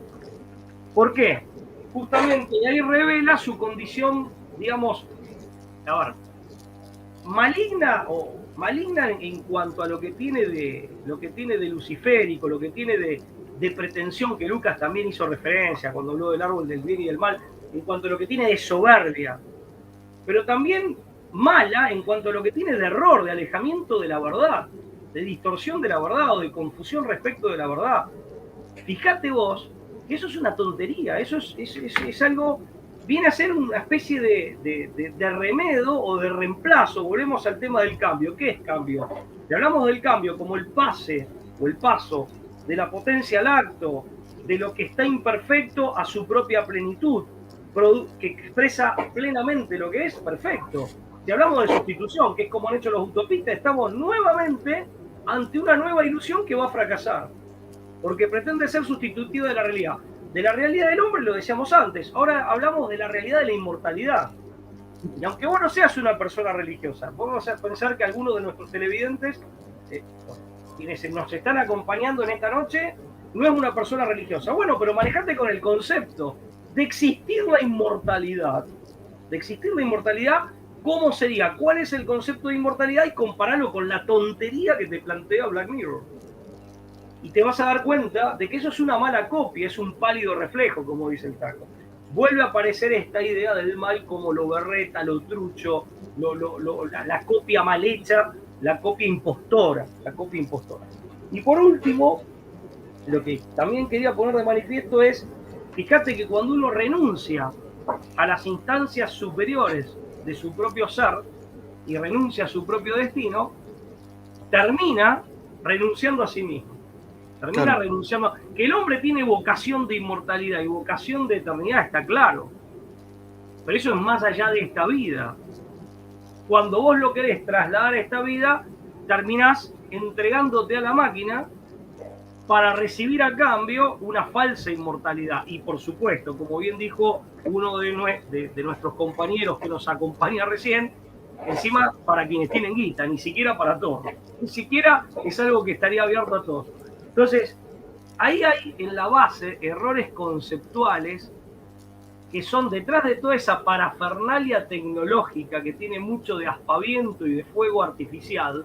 ¿Por qué? Justamente ahí revela su condición, digamos, maligna en cuanto a lo que tiene de luciférico, lo que tiene de pretensión, que Lucas también hizo referencia cuando habló del árbol del bien y del mal, en cuanto a lo que tiene de soberbia, pero también mala en cuanto a lo que tiene de error, de alejamiento de la verdad, de distorsión de la verdad o de confusión respecto de la verdad. Fíjate vos que eso es una tontería, eso es algo, viene a ser una especie de remedio o de reemplazo. Volvemos al tema del cambio. ¿Qué es cambio? Si hablamos del cambio como el pase o el paso de la potencia al acto, de lo que está imperfecto a su propia plenitud, que expresa plenamente lo que es perfecto. Si hablamos de sustitución, que es como han hecho los utopistas, estamos nuevamente ante una nueva ilusión que va a fracasar, porque pretende ser sustitutiva de la realidad. De la realidad del hombre lo decíamos antes, ahora hablamos de la realidad de la inmortalidad. Y aunque vos no seas una persona religiosa, vamos a pensar que algunos de nuestros televidentes, quienes nos están acompañando en esta noche, no es una persona religiosa. Bueno, pero manejate con el concepto de existir la inmortalidad. ¿Cómo sería? ¿Cuál es el concepto de inmortalidad? Y compararlo con la tontería que te plantea Black Mirror. Y te vas a dar cuenta de que eso es una mala copia, es un pálido reflejo, como dice el Taco. Vuelve a aparecer esta idea del mal como lo berreta, lo trucho, la copia mal hecha, la copia impostora. Y por último, lo que también quería poner de manifiesto es, fíjate que cuando uno renuncia a las instancias superiores de su propio ser y renuncia a su propio destino, termina renunciando a sí mismo. Renunciando. Que el hombre tiene vocación de inmortalidad y vocación de eternidad, está claro. Pero eso es más allá de esta vida. Cuando vos lo querés trasladar a esta vida, terminás entregándote a la máquina para recibir a cambio una falsa inmortalidad. Y por supuesto, como bien dijo uno de nuestros compañeros que nos acompaña recién, encima para quienes tienen guita, ni siquiera para todos. Ni siquiera es algo que estaría abierto a todos. Entonces, ahí hay en la base errores conceptuales que son detrás de toda esa parafernalia tecnológica que tiene mucho de aspaviento y de fuego artificial.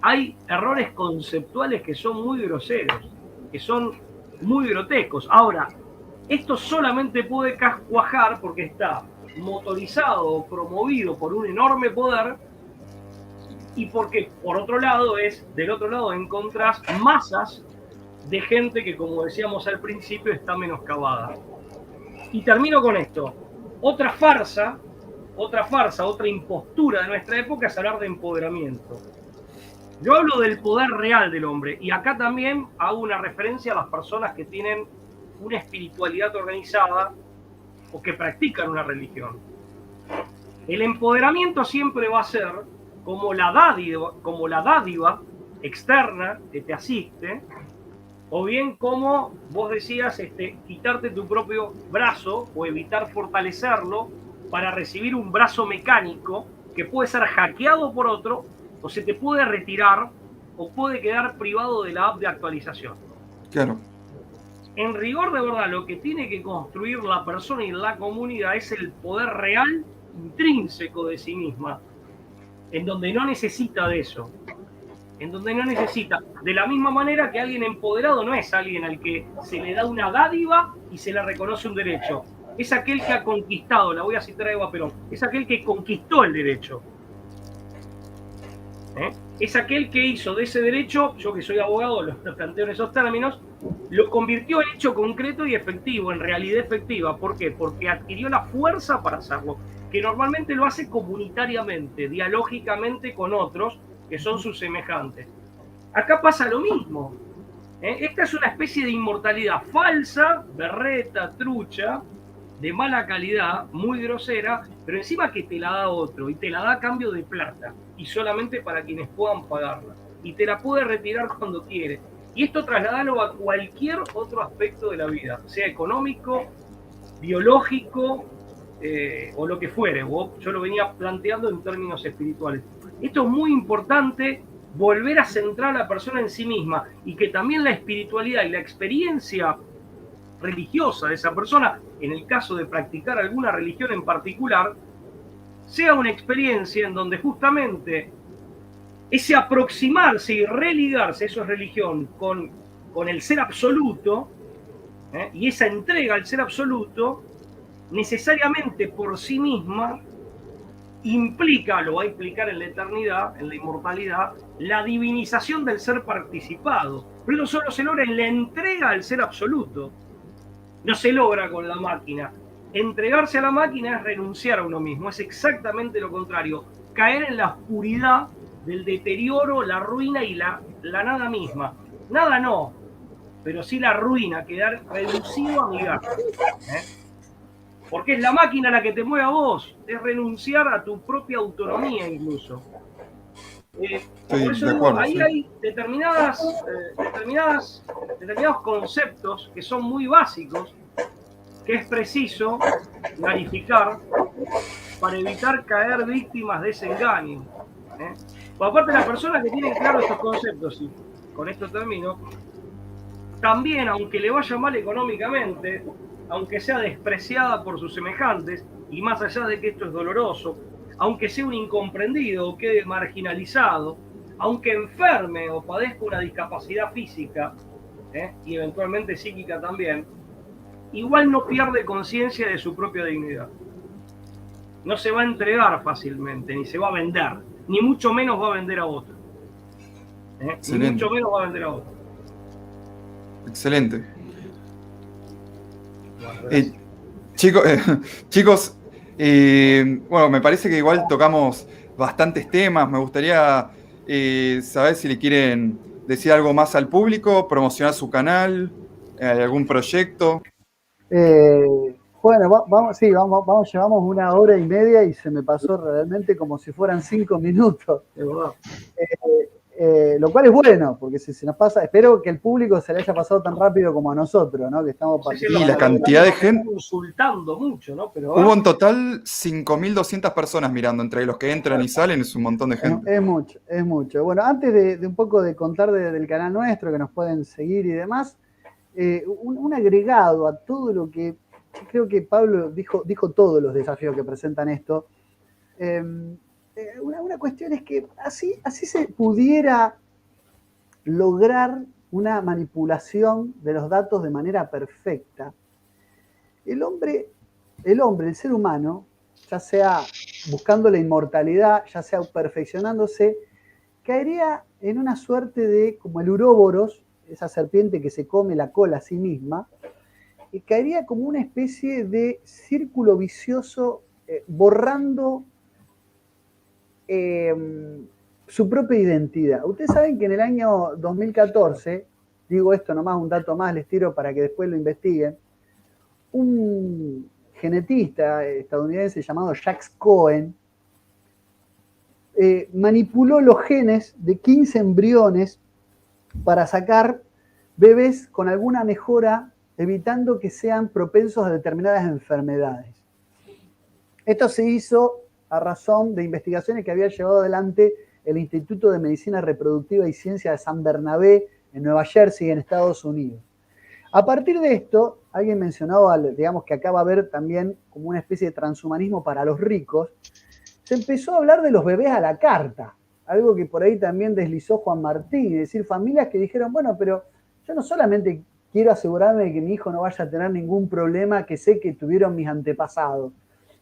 Hay errores conceptuales que son muy groseros, que son muy grotescos. Ahora, esto solamente puede cuajar porque está motorizado o promovido por un enorme poder y porque, por otro lado, del otro lado encontrás masas de gente que, como decíamos al principio, está menoscabada. Y termino con esto. Otra farsa, otra impostura de nuestra época es hablar de empoderamiento. Yo hablo del poder real del hombre y acá también hago una referencia a las personas que tienen una espiritualidad organizada o que practican una religión. El empoderamiento siempre va a ser como la dádiva externa que te asiste, o bien como vos decías, quitarte tu propio brazo o evitar fortalecerlo para recibir un brazo mecánico que puede ser hackeado por otro o se te puede retirar o puede quedar privado de la app de actualización. Claro. En rigor de verdad, lo que tiene que construir la persona y la comunidad es el poder real intrínseco de sí misma, en donde no necesita de eso. en donde no necesita. De la misma manera que alguien empoderado no es alguien al que se le da una dádiva y se le reconoce un derecho. Es aquel que ha conquistado, la voy a citar a Eva Perón, es aquel que conquistó el derecho. Es aquel que hizo de ese derecho, yo que soy abogado lo planteo en esos términos, lo convirtió en hecho concreto y efectivo, en realidad efectiva. ¿Por qué? Porque adquirió la fuerza para hacerlo, que normalmente lo hace comunitariamente, dialógicamente con otros que son sus semejantes. Acá pasa lo mismo. Esta es una especie de inmortalidad falsa, berreta, trucha, de mala calidad, muy grosera, pero encima que te la da otro, y te la da a cambio de plata, y solamente para quienes puedan pagarla, y te la puede retirar cuando quiere. Y esto trasladalo a cualquier otro aspecto de la vida, sea económico, biológico, o lo que fuere. Yo lo venía planteando en términos espirituales. Esto es muy importante, volver a centrar a la persona en sí misma, y que también la espiritualidad y la experiencia religiosa de esa persona, en el caso de practicar alguna religión en particular, sea una experiencia en donde justamente ese aproximarse y religarse, eso es religión, con el ser absoluto, y esa entrega al ser absoluto, necesariamente por sí misma implica, lo va a implicar en la eternidad, en la inmortalidad, la divinización del ser participado. Pero eso solo se logra en la entrega al ser absoluto. No se logra con la máquina. Entregarse a la máquina es renunciar a uno mismo, es exactamente lo contrario, caer en la oscuridad del deterioro, la ruina y la nada misma. Nada no, pero sí la ruina, quedar reducido a migajas. Porque es la máquina la que te mueve a vos, es renunciar a tu propia autonomía incluso. Por eso digo, ahí hay determinados conceptos que son muy básicos, que es preciso clarificar para evitar caer víctimas de ese engaño. Por aparte, las personas que tienen claro estos conceptos, y con esto termino, también, aunque le vaya mal económicamente, aunque sea despreciada por sus semejantes, y más allá de que esto es doloroso, aunque sea un incomprendido o quede marginalizado, aunque enferme o padezca una discapacidad física, y eventualmente psíquica también, igual no pierde conciencia de su propia dignidad. No se va a entregar fácilmente, ni se va a vender, ni mucho menos va a vender a otro. Ni mucho menos va a vender a otro. Excelente. Chicos, bueno, me parece que igual tocamos bastantes temas. Me gustaría saber si le quieren decir algo más al público, promocionar su canal, algún proyecto. Bueno, vamos, llevamos 1 hora y media y se me pasó realmente como si fueran 5 minutos. Lo cual es bueno, porque si se nos pasa, espero que el público se le haya pasado tan rápido como a nosotros, ¿no? Que estamos participando. Y la cantidad de gente. Consultando mucho, ¿no? Pero hubo en total 5.200 personas mirando, entre los que entran y salen, es un montón de gente. Es mucho, es mucho. Bueno, antes de un poco de contar del canal nuestro, que nos pueden seguir y demás, un agregado a todo lo que creo que Pablo dijo todos los desafíos que presentan esto. Una cuestión es que así se pudiera lograr una manipulación de los datos de manera perfecta. El hombre, el ser humano, ya sea buscando la inmortalidad, ya sea perfeccionándose, caería en una suerte de, como el uróboros, esa serpiente que se come la cola a sí misma, y caería como una especie de círculo vicioso, borrando su propia identidad. Ustedes saben que en el año 2014, digo esto nomás, un dato más, les tiro para que después lo investiguen, un genetista estadounidense llamado Jacques Cohen manipuló los genes de 15 embriones para sacar bebés con alguna mejora, evitando que sean propensos a determinadas enfermedades. Esto se hizo a razón de investigaciones que había llevado adelante el Instituto de Medicina Reproductiva y Ciencia de San Bernabé en Nueva Jersey, en Estados Unidos. A partir de esto, alguien mencionaba, digamos, que acá va a haber también como una especie de transhumanismo para los ricos. Se empezó a hablar de los bebés a la carta. algo que por ahí también deslizó Juan Martín, es decir, familias que dijeron, bueno, pero yo no solamente quiero asegurarme de que mi hijo no vaya a tener ningún problema que sé que tuvieron mis antepasados,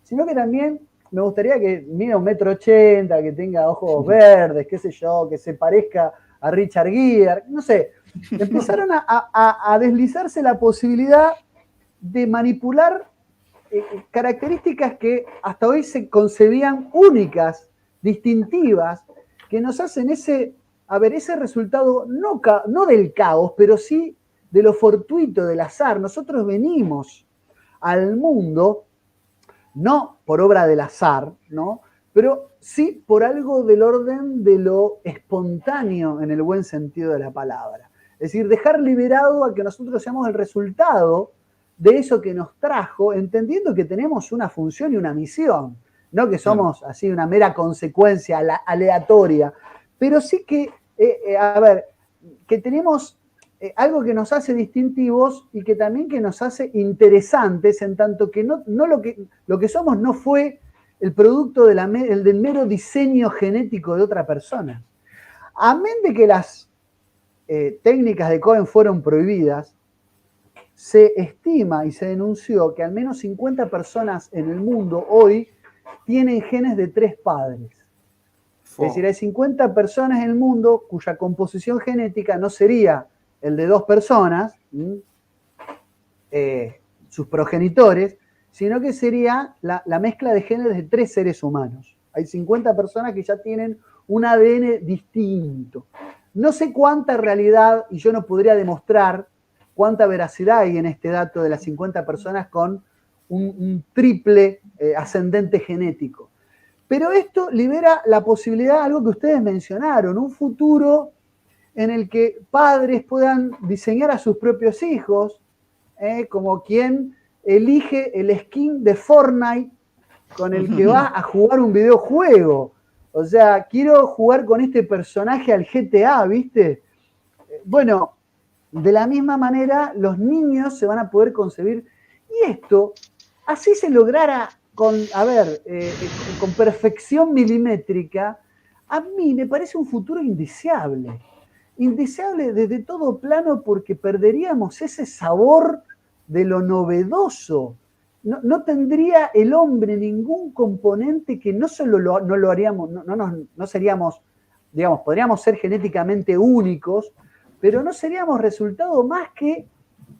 sino que también me gustaría que mida 1,80 m, que tenga ojos verdes, qué sé yo, que se parezca a Richard Gere, no sé. Empezaron a deslizarse la posibilidad de manipular características que hasta hoy se concebían únicas, distintivas, que nos hacen ese resultado no del caos, pero sí de lo fortuito, del azar. Nosotros venimos al mundo no por obra del azar, ¿no? Pero sí por algo del orden de lo espontáneo en el buen sentido de la palabra. Es decir, dejar liberado a que nosotros seamos el resultado de eso que nos trajo, entendiendo que tenemos una función y una misión, no que somos así una mera consecuencia aleatoria, pero sí que, que tenemos algo que nos hace distintivos y que también que nos hace interesantes, en tanto que no lo que somos no fue el producto del mero diseño genético de otra persona. Amén de que las técnicas de Cohen fueron prohibidas, se estima y se denunció que al menos 50 personas en el mundo hoy tienen genes de 3 padres. Es decir, hay 50 personas en el mundo cuya composición genética no sería el de 2 personas, sus progenitores, sino que sería la mezcla de genes de 3 seres humanos. Hay 50 personas que ya tienen un ADN distinto. No sé cuánta realidad, y yo no podría demostrar cuánta veracidad hay en este dato de las 50 personas con un triple ascendente genético. Pero esto libera la posibilidad, algo que ustedes mencionaron, un futuro en el que padres puedan diseñar a sus propios hijos, como quien elige el skin de Fortnite con el que va a jugar un videojuego. O sea, quiero jugar con este personaje al GTA, ¿viste? Bueno, de la misma manera, los niños se van a poder concebir. Y esto, así se lograra con perfección milimétrica, a mí me parece un futuro indeseable. Indeseable desde todo plano porque perderíamos ese sabor de lo novedoso. No tendría el hombre ningún componente que no solo no lo haríamos, no seríamos, digamos, podríamos ser genéticamente únicos, pero no seríamos resultado más que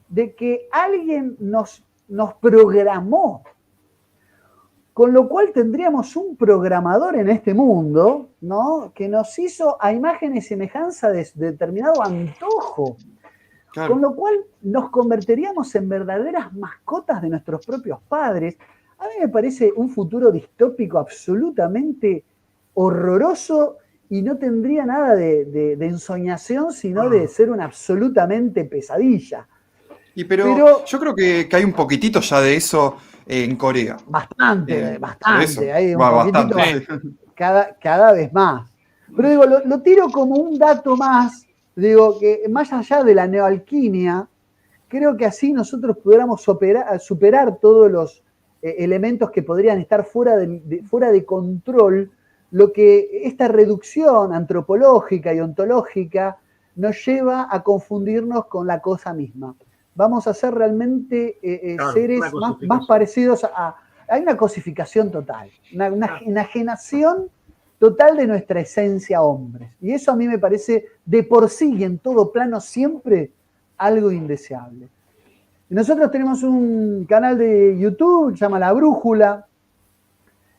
de que alguien nos programó. Con lo cual tendríamos un programador en este mundo, ¿no?, que nos hizo a imagen y semejanza de determinado antojo. Claro. Con lo cual nos convertiríamos en verdaderas mascotas de nuestros propios padres. A mí me parece un futuro distópico absolutamente horroroso y no tendría nada de ensoñación, sino de ser una absolutamente pesadilla. Pero yo creo que hay un poquitito ya de eso en Corea. Bastante. Hay un poquitito bastante. Cada vez más. Pero digo, lo tiro como un dato más, digo, que más allá de la neoalquimia, creo que así nosotros pudiéramos superar todos los elementos que podrían estar fuera de control, lo que esta reducción antropológica y ontológica nos lleva a confundirnos con la cosa misma. Vamos a ser realmente seres más parecidos a... Hay una cosificación total, una enajenación total de nuestra esencia hombres. Y eso a mí me parece de por sí y en todo plano siempre algo indeseable. Y nosotros tenemos un canal de YouTube, se llama La Brújula.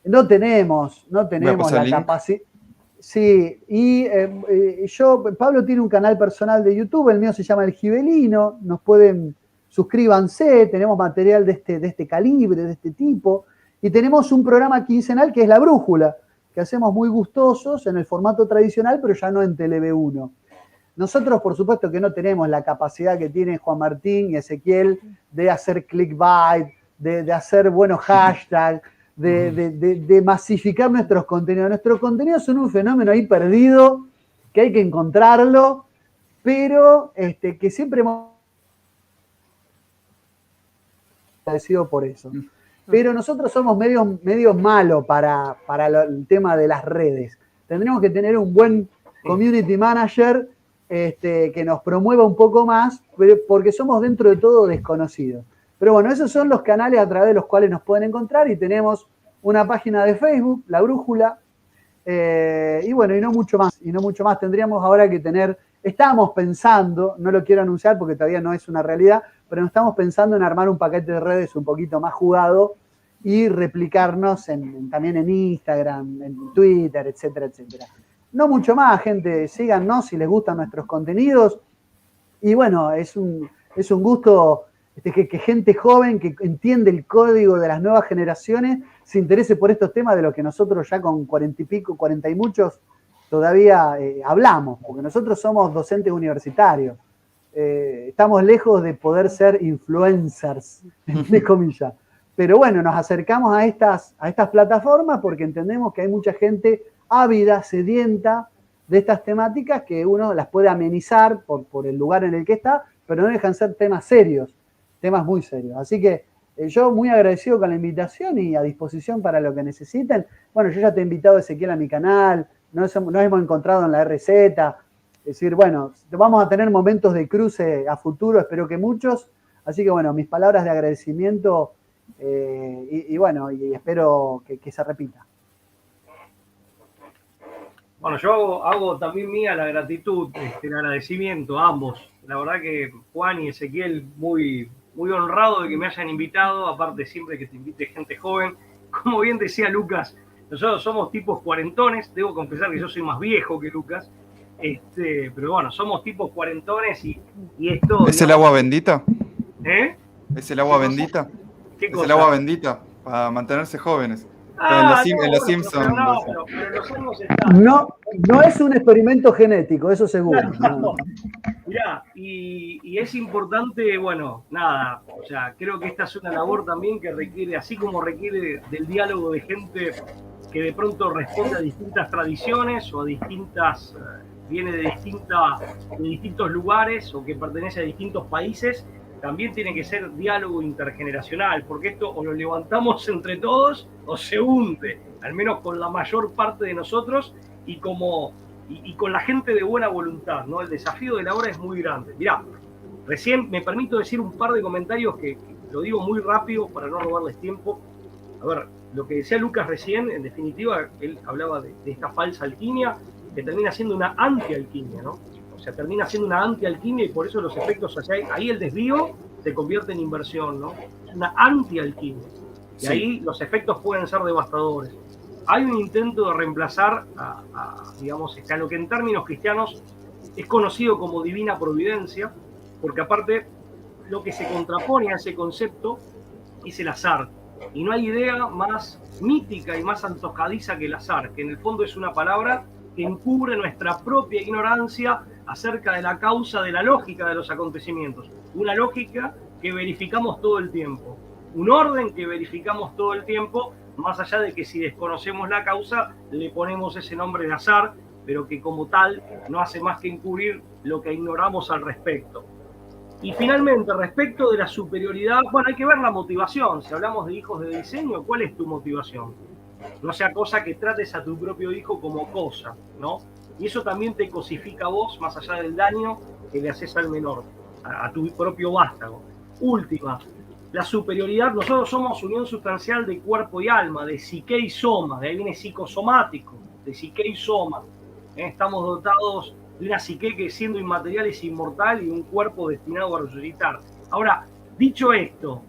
No tenemos la capacidad. Sí, y Pablo tiene un canal personal de YouTube, el mío se llama El Gibelino, suscríbanse, tenemos material de este calibre, de este tipo, y tenemos un programa quincenal que es La Brújula, que hacemos muy gustosos en el formato tradicional, pero ya no en Tele-V1. Nosotros, por supuesto, que no tenemos la capacidad que tienen Juan Martín y Ezequiel de hacer clickbait, de hacer buenos hashtags, de masificar nuestros contenidos. Nuestros contenidos son un fenómeno ahí perdido, que hay que encontrarlo, pero que siempre hemos agradecido por eso. Pero nosotros somos medios malos para el tema de las redes. tendríamos que tener un buen community manager que nos promueva un poco más, porque somos dentro de todo desconocidos. Pero bueno, esos son los canales a través de los cuales nos pueden encontrar y tenemos una página de Facebook, La Brújula, y bueno, y no mucho más. Tendríamos ahora que estábamos pensando, no lo quiero anunciar porque todavía no es una realidad, pero no estamos pensando en armar un paquete de redes un poquito más jugado y replicarnos también en Instagram, en Twitter, etcétera, etcétera. No mucho más, gente, síganos si les gustan nuestros contenidos. Y bueno, es un gusto que gente joven que entiende el código de las nuevas generaciones se interese por estos temas de los que nosotros ya con 40 y pico, 40 y muchos, todavía hablamos, porque nosotros somos docentes universitarios. Estamos lejos de poder ser influencers, entre comillas. Pero bueno, nos acercamos a estas plataformas porque entendemos que hay mucha gente ávida, sedienta de estas temáticas que uno las puede amenizar por el lugar en el que está, pero no dejan ser temas serios, temas muy serios. Así que yo muy agradecido con la invitación y a disposición para lo que necesiten. Bueno, yo ya te he invitado, Ezequiel, a mi canal, nos hemos encontrado en la RZ. Es decir, bueno, vamos a tener momentos de cruce a futuro, espero que muchos. Así que bueno, mis palabras de agradecimiento y bueno, y espero que se repita. Bueno, yo hago también mía la gratitud, el agradecimiento a ambos. La verdad que Juan y Ezequiel, muy, muy honrado de que me hayan invitado, aparte siempre que te invite gente joven. Como bien decía Lucas, nosotros somos tipos cuarentones, debo confesar que yo soy más viejo que Lucas, pero bueno, somos tipos cuarentones y esto... ¿Es el agua bendita? ¿Eh? ¿Es el agua bendita? ¿Qué cosa? Es el agua bendita, para mantenerse jóvenes. En los Simpsons. Pero los hongos están. No es un experimento genético, eso seguro. No. Mirá, y es importante, bueno, nada, o sea, creo que esta es una labor también que requiere, así como requiere del diálogo de gente que de pronto responde a distintas tradiciones o a viene de distintos lugares o que pertenece a distintos países, también tiene que ser diálogo intergeneracional, porque esto o lo levantamos entre todos o se hunde, al menos con la mayor parte de nosotros y con la gente de buena voluntad, ¿no? El desafío de la hora es muy grande. Mirá, recién me permito decir un par de comentarios que lo digo muy rápido para no robarles tiempo. A ver, lo que decía Lucas recién, en definitiva, él hablaba de esta falsa alquimia, que termina siendo una anti-alquimia, ¿no? O sea, termina siendo una anti-alquimia y por eso los efectos ahí el desvío se convierte en inversión, ¿no? Es una anti-alquimia. Y sí, ahí los efectos pueden ser devastadores. Hay un intento de reemplazar digamos, a lo que en términos cristianos es conocido como divina providencia, porque aparte lo que se contrapone a ese concepto es el azar. Y no hay idea más mítica y más antojadiza que el azar, que en el fondo es una palabra que encubre nuestra propia ignorancia acerca de la causa de la lógica de los acontecimientos. Una lógica que verificamos todo el tiempo, un orden que verificamos todo el tiempo, más allá de que si desconocemos la causa le ponemos ese nombre de azar, pero que como tal no hace más que encubrir lo que ignoramos al respecto. Y finalmente, respecto de la superioridad, bueno, hay que ver la motivación. Si hablamos de hijos de diseño, ¿cuál es tu motivación? No sea cosa que trates a tu propio hijo como cosa, ¿no? Y eso también te cosifica a vos, más allá del daño que le haces al menor, a tu propio vástago. Última, la superioridad, nosotros somos unión sustancial de cuerpo y alma, de psique y soma, de ahí viene psicosomático, de psique y soma. Estamos dotados de una psique que siendo inmaterial es inmortal y un cuerpo destinado a resucitar. Ahora, dicho esto,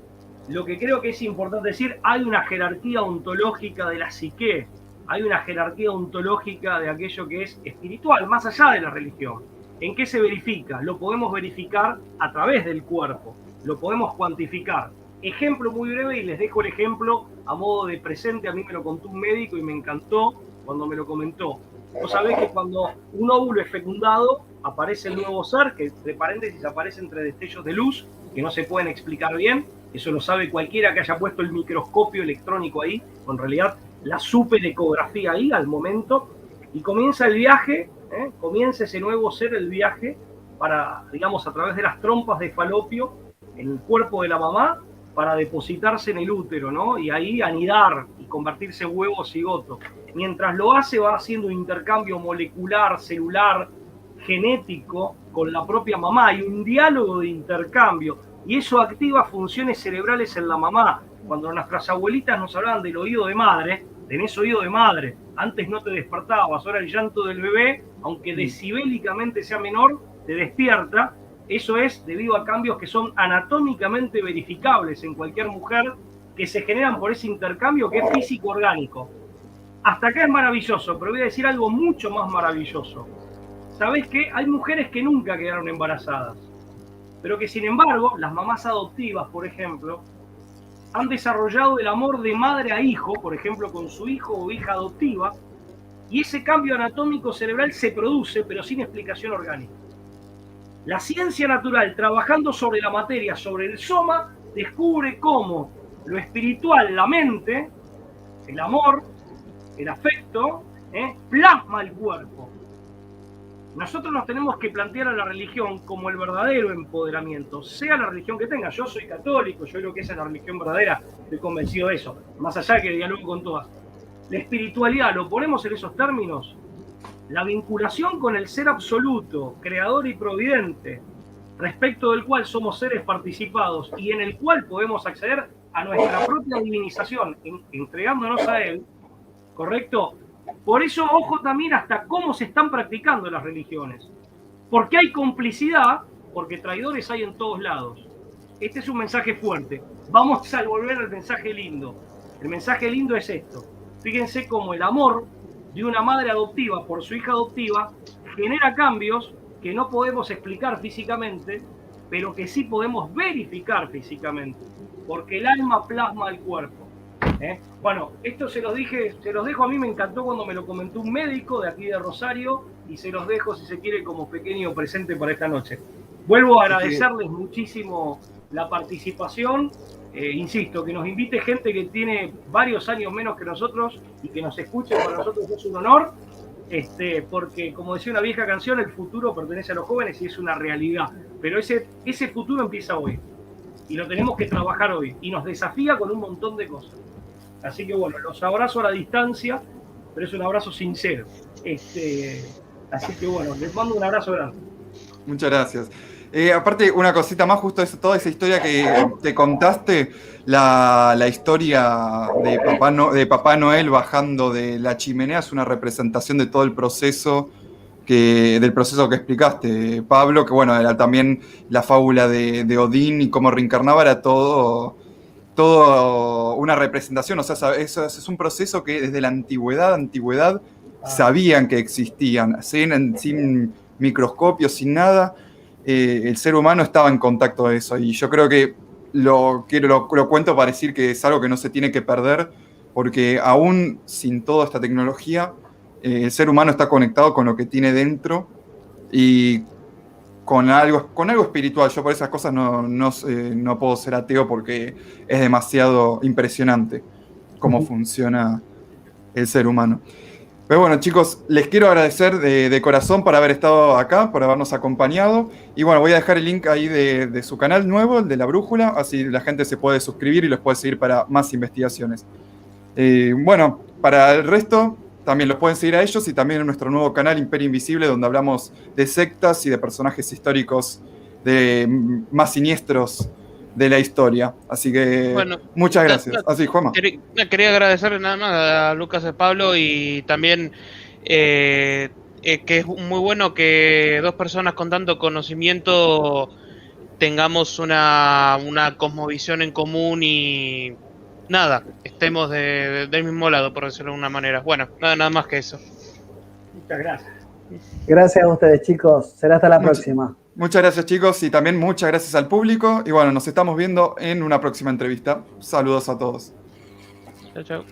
lo que creo que es importante decir, hay una jerarquía ontológica de la psique, hay una jerarquía ontológica de aquello que es espiritual, más allá de la religión. ¿En qué se verifica? Lo podemos verificar a través del cuerpo, lo podemos cuantificar. Ejemplo muy breve, y les dejo el ejemplo a modo de presente, a mí me lo contó un médico y me encantó cuando me lo comentó. Vos sabés que cuando un óvulo es fecundado, aparece el nuevo ser, que entre paréntesis aparece entre destellos de luz, que no se pueden explicar bien, eso lo sabe cualquiera que haya puesto el microscopio electrónico ahí, o en realidad la super ecografía ahí al momento, y comienza el viaje, comienza ese nuevo ser el viaje para, digamos, a través de las trompas de falopio, en el cuerpo de la mamá, para depositarse en el útero, ¿no? Y ahí anidar y convertirse en huevo cigoto. Mientras lo hace, va haciendo un intercambio molecular, celular, genético con la propia mamá. Hay un diálogo de intercambio y eso activa funciones cerebrales en la mamá. Cuando nuestras abuelitas nos hablaban del oído de madre, tenés oído de madre, antes no te despertabas, ahora el llanto del bebé, aunque decibélicamente sea menor, te despierta. Eso es debido a cambios que son anatómicamente verificables en cualquier mujer, que se generan por ese intercambio que es físico-orgánico. Hasta acá es maravilloso, pero voy a decir algo mucho más maravilloso. ¿Sabés qué? Hay mujeres que nunca quedaron embarazadas, pero que sin embargo, las mamás adoptivas, por ejemplo, han desarrollado el amor de madre a hijo, por ejemplo, con su hijo o hija adoptiva, y ese cambio anatómico cerebral se produce, pero sin explicación orgánica. La ciencia natural, trabajando sobre la materia, sobre el soma, descubre cómo lo espiritual, la mente, el amor, el afecto, plasma el cuerpo. Nosotros nos tenemos que plantear a la religión como el verdadero empoderamiento, sea la religión que tenga. Yo soy católico, yo creo que esa es la religión verdadera, estoy convencido de eso, más allá de que dialogo con todas. La espiritualidad, lo ponemos en esos términos, la vinculación con el ser absoluto, creador y providente, respecto del cual somos seres participados y en el cual podemos acceder a nuestra propia divinización, entregándonos a él, ¿correcto? Por eso, ojo también hasta cómo se están practicando las religiones. Porque hay complicidad, porque traidores hay en todos lados. Este es un mensaje fuerte. Vamos a volver al mensaje lindo. El mensaje lindo es esto. Fíjense cómo el amor de una madre adoptiva por su hija adoptiva genera cambios que no podemos explicar físicamente, pero que sí podemos verificar físicamente. Porque el alma plasma el cuerpo. Bueno, esto se los dejo, a mí me encantó cuando me lo comentó un médico de aquí de Rosario y se los dejo, si se quiere, como pequeño presente para esta noche. Vuelvo a agradecerles muchísimo la participación, insisto, que nos invite gente que tiene varios años menos que nosotros y que nos escuche, para nosotros es un honor, porque como decía una vieja canción, el futuro pertenece a los jóvenes y es una realidad, pero ese futuro empieza hoy y lo tenemos que trabajar hoy y nos desafía con un montón de cosas. Así que bueno, los abrazo a la distancia, pero es un abrazo sincero. Así que bueno, les mando un abrazo grande. Muchas gracias. Aparte, una cosita más, justo toda esa historia que te contaste, la historia de Papá Noel bajando de la chimenea es una representación de todo el proceso del proceso que explicaste, Pablo, que bueno, era también la fábula de Odín y cómo reencarnaba, era todo una representación, o sea, eso es un proceso que desde la antigüedad sabían que existían, sin microscopios, sin nada, el ser humano estaba en contacto de eso, y yo creo que lo cuento para decir que es algo que no se tiene que perder, porque aún sin toda esta tecnología, el ser humano está conectado con lo que tiene dentro y con algo espiritual. Yo por esas cosas no puedo ser ateo porque es demasiado impresionante cómo funciona el ser humano. Pero bueno, chicos, les quiero agradecer de corazón por haber estado acá, por habernos acompañado. Y bueno, voy a dejar el link ahí de su canal nuevo, el de La Brújula, así la gente se puede suscribir y los puede seguir para más investigaciones. Bueno, para el resto, también los pueden seguir a ellos y también en nuestro nuevo canal Imperio Invisible, donde hablamos de sectas y de personajes históricos más siniestros de la historia. Así que bueno, muchas gracias. Así, Juanma. Quería agradecerle nada más a Lucas y Pablo y también que es muy bueno que dos personas con tanto conocimiento tengamos una cosmovisión en común y nada, estemos del mismo lado, por decirlo de una manera. Bueno, nada más que eso. Muchas gracias. Gracias a ustedes, chicos. Será hasta la próxima. Muchas gracias, chicos, y también muchas gracias al público. Y bueno, nos estamos viendo en una próxima entrevista. Saludos a todos. Chao, chao.